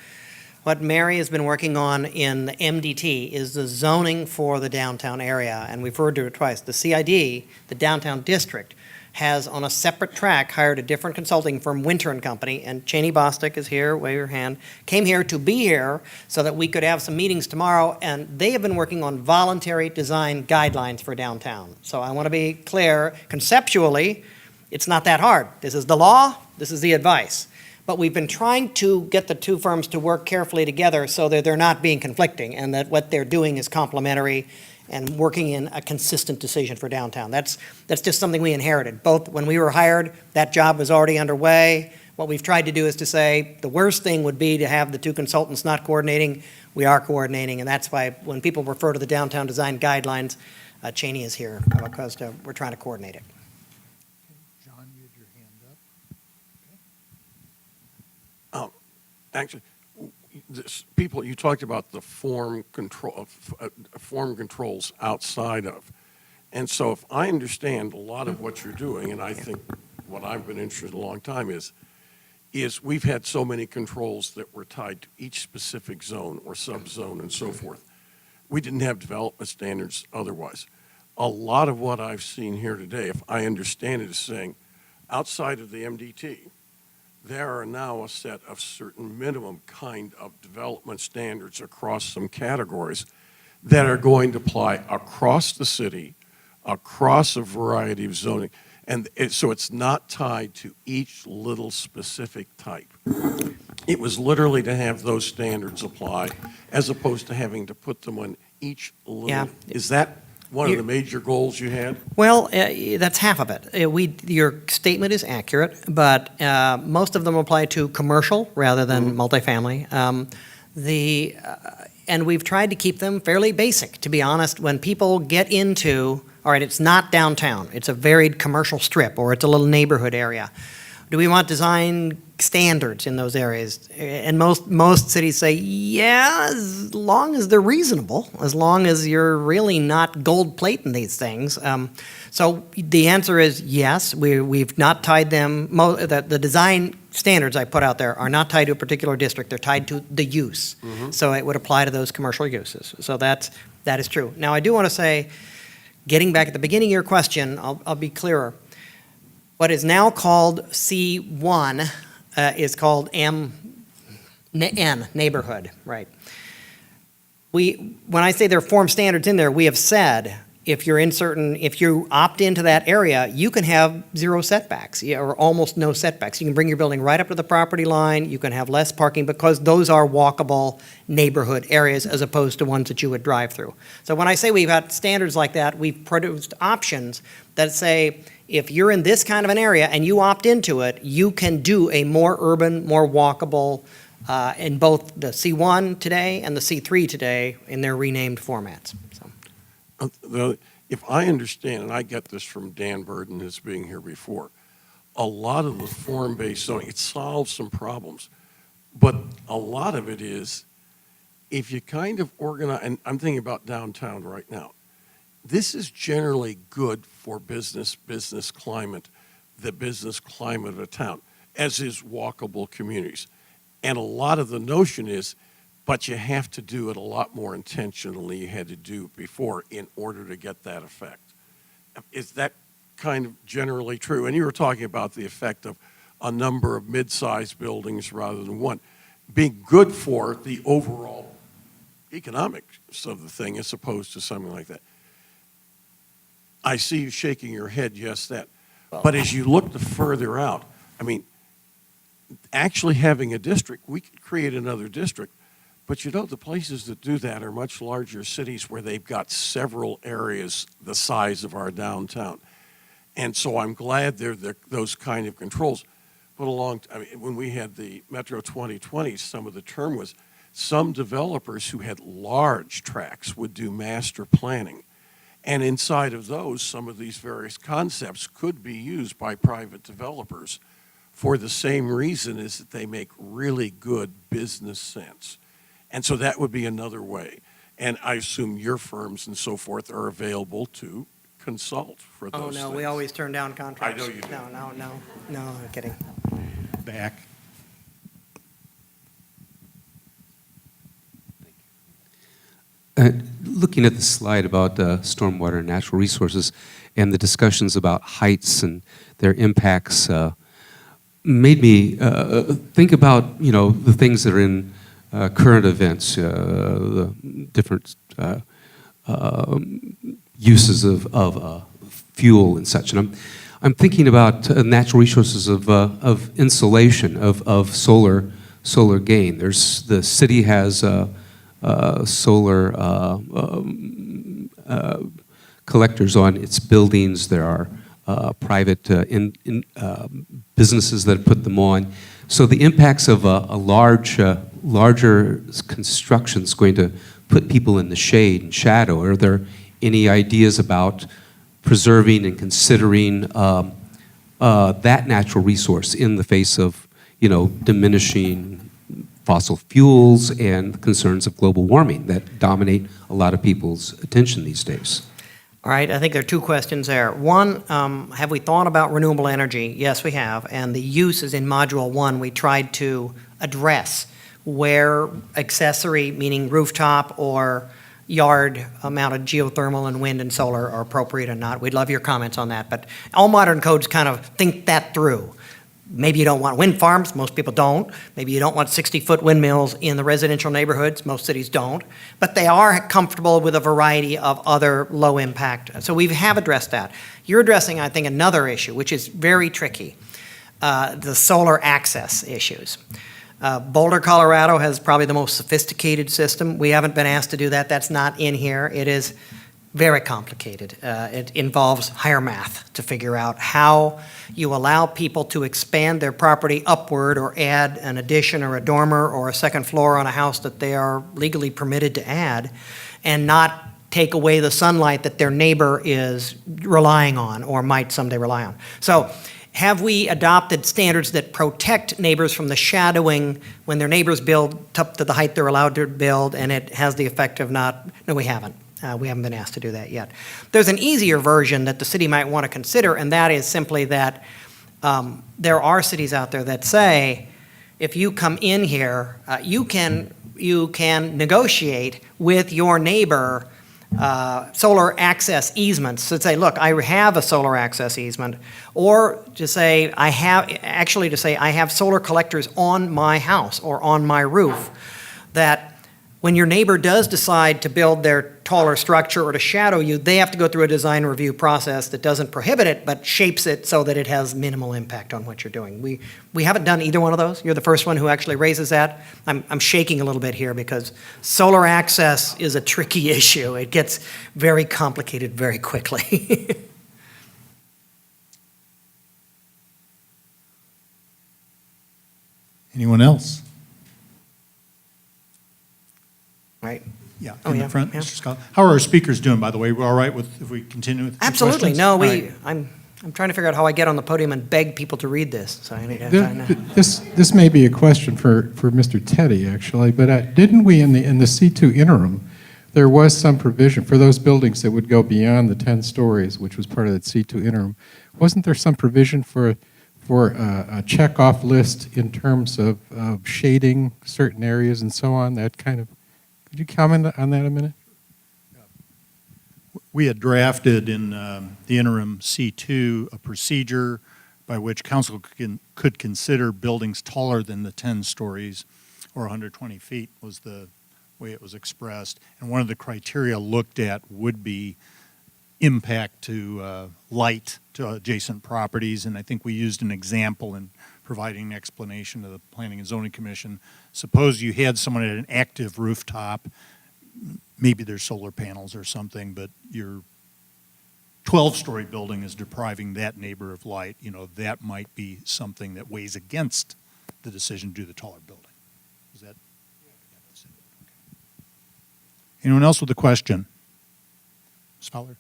What Mary has been working on in the MDT is the zoning for the downtown area, and we've referred to it twice. The CID, the downtown district, has on a separate track hired a different consulting firm, Winter and Company, and Cheney Bostic is here, wave your hand, came here to be here so that we could have some meetings tomorrow, and they have been working on voluntary design guidelines for downtown. So I want to be clear, conceptually, it's not that hard. This is the law, this is the advice. But we've been trying to get the two firms to work carefully together so that they're not being conflicting and that what they're doing is complementary and working in a consistent decision for downtown. That's just something we inherited. Both when we were hired, that job was already underway. What we've tried to do is to say the worst thing would be to have the two consultants not coordinating. We are coordinating, and that's why when people refer to the downtown design guidelines, Cheney is here because we're trying to coordinate it. John, you had your hand up. Actually, people, you talked about the form controls outside of. And so if I understand a lot of what you're doing, and I think what I've been interested in a long time is we've had so many controls that were tied to each specific zone or subzone and so forth. We didn't have development standards otherwise. A lot of what I've seen here today, if I understand it, is saying outside of the MDT, there are now a set of certain minimum kind of development standards across some categories that are going to apply across the city, across a variety of zoning. And so it's not tied to each little specific type. It was literally to have those standards apply as opposed to having to put them on each little. Yeah. Is that one of the major goals you had? Well, that's half of it. Your statement is accurate, but most of them apply to commercial rather than multifamily. And we've tried to keep them fairly basic, to be honest. When people get into, all right, it's not downtown, it's a varied commercial strip, or it's a little neighborhood area. Do we want design standards in those areas? And most cities say, yeah, as long as they're reasonable, as long as you're really not gold plating these things. So the answer is yes. We've not tied them. The design standards I put out there are not tied to a particular district. They're tied to the use. So it would apply to those commercial uses. So that is true. Now I do want to say, getting back at the beginning of your question, I'll be clearer. What is now called C1 is called N, neighborhood, right? When I say there are form standards in there, we have said if you opt into that area, you can have zero setbacks, or almost no setbacks. You can bring your building right up to the property line. You can have less parking because those are walkable neighborhood areas as opposed to ones that you would drive through. So when I say we've got standards like that, we've produced options that say, if you're in this kind of an area and you opt into it, you can do a more urban, more walkable, in both the C1 today and the C3 today in their renamed formats. So. If I understand, and I get this from Dan Burden as being here before, a lot of the form-based zoning, it solves some problems. But a lot of it is, if you kind of organize, and I'm thinking about downtown right now, this is generally good for business climate, the business climate of a town, as is walkable communities. And a lot of the notion is, but you have to do it a lot more intentionally you had to do before in order to get that effect. Is that kind of generally true? And you were talking about the effect of a number of mid-sized buildings rather than one being good for the overall economics of the thing as opposed to something like that. I see you shaking your head, yes, that. But as you look further out, I mean, actually having a district, we could create another district, but you know, the places that do that are much larger cities where they've got several areas the size of our downtown. And so I'm glad there are those kind of controls. But when we had the Metro 2020, some of the term was some developers who had large tracts would do master planning. And inside of those, some of these various concepts could be used by private developers for the same reason is that they make really good business sense. And so that would be another way. And I assume your firms and so forth are available to consult for those Oh, things. no, we always turn down contracts. I know you do. No, I'm kidding. Back. Looking at the slide about stormwater and natural resources and the discussions about heights and their impacts made me think about, the things that are in current events, the different uses of fuel and such. And I'm thinking about natural resources of insulation, of solar gain. The city has solar collectors on its buildings. There are private businesses that put them on. So the impacts of a larger construction is going to put people in the shade and shadow. Are there any ideas about preserving and considering that natural resource in the face of, diminishing fossil fuels and concerns of global warming that dominate a lot of people's attention these days? All right, I think there are two questions there. One, have we thought about renewable energy? Yes, we have. And the uses in Module 1, we tried to address where accessory, meaning rooftop or yard mounted geothermal and wind and solar are appropriate or not. We'd love your comments on that. But all modern codes kind of think that through. Maybe you don't want wind farms, most people don't. Maybe you don't want 60-foot windmills in the residential neighborhoods, most cities don't. But they are comfortable with a variety of other low impact. So we have addressed that. You're addressing, I think, another issue, which is very tricky, the solar access issues. Boulder, Colorado has probably the most sophisticated system. We haven't been asked to do that. That's not in here. It is very complicated. It involves higher math to figure out how you allow people to expand their property upward or add an addition or a dormer or a second floor on a house that they are legally permitted to add and not take away the sunlight that their neighbor is relying on or might someday rely on. So have we adopted standards that protect neighbors from the shadowing when their neighbors build up to the height they're allowed to build and it has the effect of not? No, we haven't. We haven't been asked to do that yet. There's an easier version that the city might want to consider, and that is simply that there are cities out there that say, if you come in here, you can negotiate with your neighbor solar access easements. So say, look, I have a solar access easement, or to say I have solar collectors on my house or on my roof, that when your neighbor does decide to build their taller structure or to shadow you, they have to go through a design review process that doesn't prohibit it, but shapes it so that it has minimal impact on what you're doing. We haven't done either one of those. You're the first one who actually raises that. I'm shaking a little bit here because solar access is a tricky issue. It gets very complicated very quickly. Anyone else? Right. Yeah, Oh, in yeah, the front, yeah. Mr. Scott. How are our speakers doing, by the way? We're all right with, if we continue with the Absolutely. questions? No, All right. I'm trying to figure out how I get on the podium and beg people to read this. So I need to find out. This may be a question for Mr. Teddy, actually, but didn't we, in the C2 interim, there was some provision for those buildings that would go beyond the 10 stories, which was part of that C2 interim. Wasn't there some provision for a checkoff list in terms of shading certain areas and so on, that kind of? Could you comment on that a minute? We had drafted in the interim C2 a procedure by which council could consider buildings taller than the 10 stories or 120 feet was the way it was expressed. And one of the criteria looked at would be impact to light to adjacent properties. And I think we used an example in providing an explanation to the Planning and Zoning Commission. Suppose you had someone at an active rooftop, maybe there's solar panels or something, but your 12-story building is depriving that neighbor of light. That might be something that weighs against the decision to do the taller building. Is that? Yeah, that's it. Okay. Anyone else with a question? Ms. Fowler?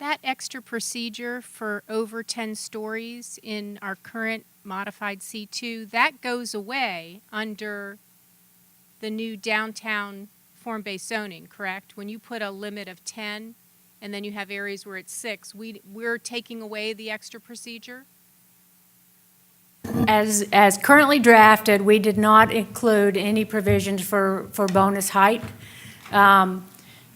that extra procedure for over 10 stories in our current modified C2, that goes away under the new downtown form-based zoning, correct? When you put a limit of 10 and then you have areas where it's 6, we're taking away the extra procedure? As currently drafted, we did not include any provisions for bonus height.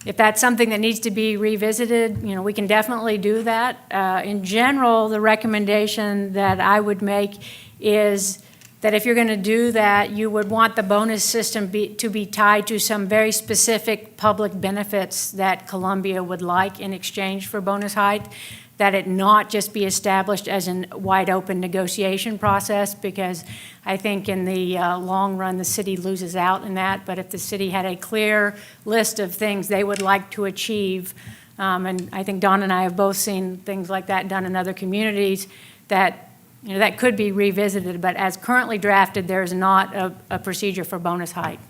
If that's something that needs to be revisited, we can definitely do that. In general, the recommendation that I would make is that if you're going to do that, you would want the bonus system to be tied to some very specific public benefits that Columbia would like in exchange for bonus height, that it not just be established as a wide-open negotiation process, because I think in the long run, the city loses out in that. But if the city had a clear list of things they would like to achieve, and I think Don and I have both seen things like that done in other communities, that that could be revisited. But as currently drafted, there is not a procedure for bonus height.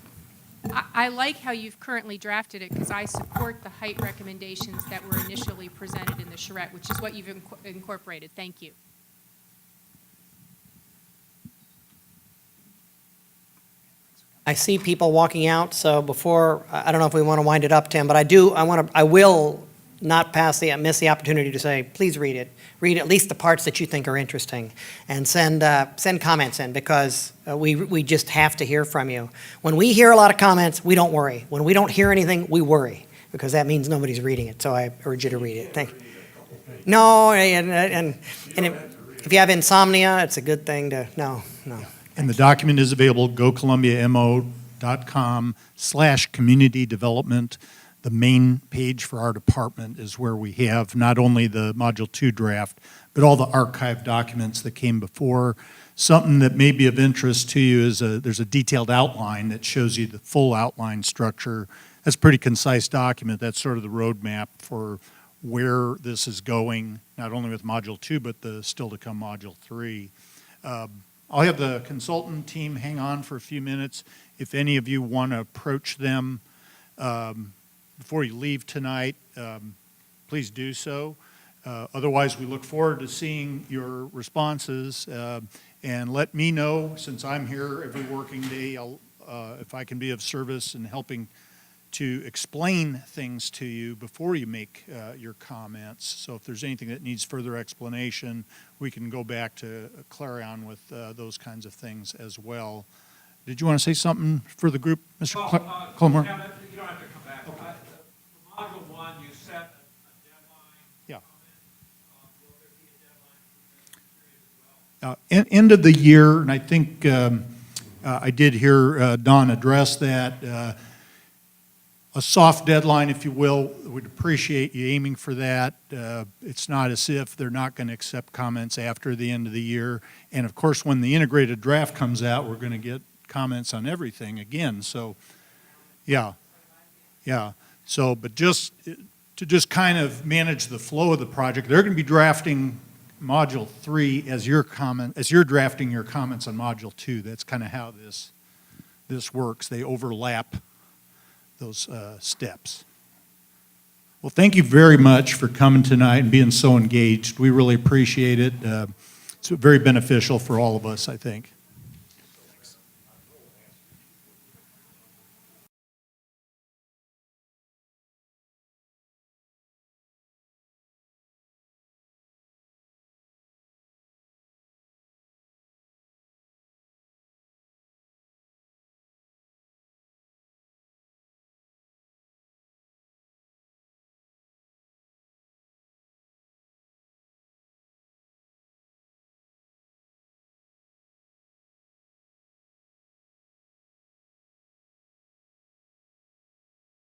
I like how you've currently drafted it because I support the height recommendations that were initially presented in the charrette, which is what you've incorporated. Thank you. I see people walking out, so before, I don't know if we want to wind it up, Tim, but I will not miss the opportunity to say, please read it. Read at least the parts that you think are interesting, and send comments in, because we just have to hear from you. When we hear a lot of comments, we don't worry. When we don't hear anything, we worry, because that means nobody's reading it. So I urge you to read it. Thank you. No, and if you have insomnia, it's a good thing to, no. And the document is available, gocolumbiamo.com/community development. The main page for our department is where we have not only the Module 2 draft, but all the archived documents that came before. Something that may be of interest to you is there's a detailed outline that shows you the full outline structure. That's a pretty concise document. That's sort of the roadmap for where this is going, not only with Module 2, but the still to come Module 3. I'll have the consultant team hang on for a few minutes. If any of you want to approach them before you leave tonight, please do so. Otherwise, we look forward to seeing your responses, and let me know, since I'm here every working day, if I can be of service in helping to explain things to you before you make your comments. So if there's anything that needs further explanation, we can go back to Clarion with those kinds of things as well. Did you want to say something for the group, Mr. Colmore? You don't have to come back. Okay. For Module 1, you set a deadline. Yeah. Will there be a deadline for this period as well? End of the year, and I think I did hear Don address that. A soft deadline, if you will. We'd appreciate you aiming for that. It's not as if they're not going to accept comments after the end of the year. And of course, when the integrated draft comes out, we're going to get comments on everything again. So, yeah. So, but just to kind of manage the flow of the project, they're going to be drafting Module 3 as you're drafting your comments on Module 2. That's kind of how this works. They overlap those steps. Well, thank you very much for coming tonight and being so engaged. We really appreciate it. It's very beneficial for all of us, I think.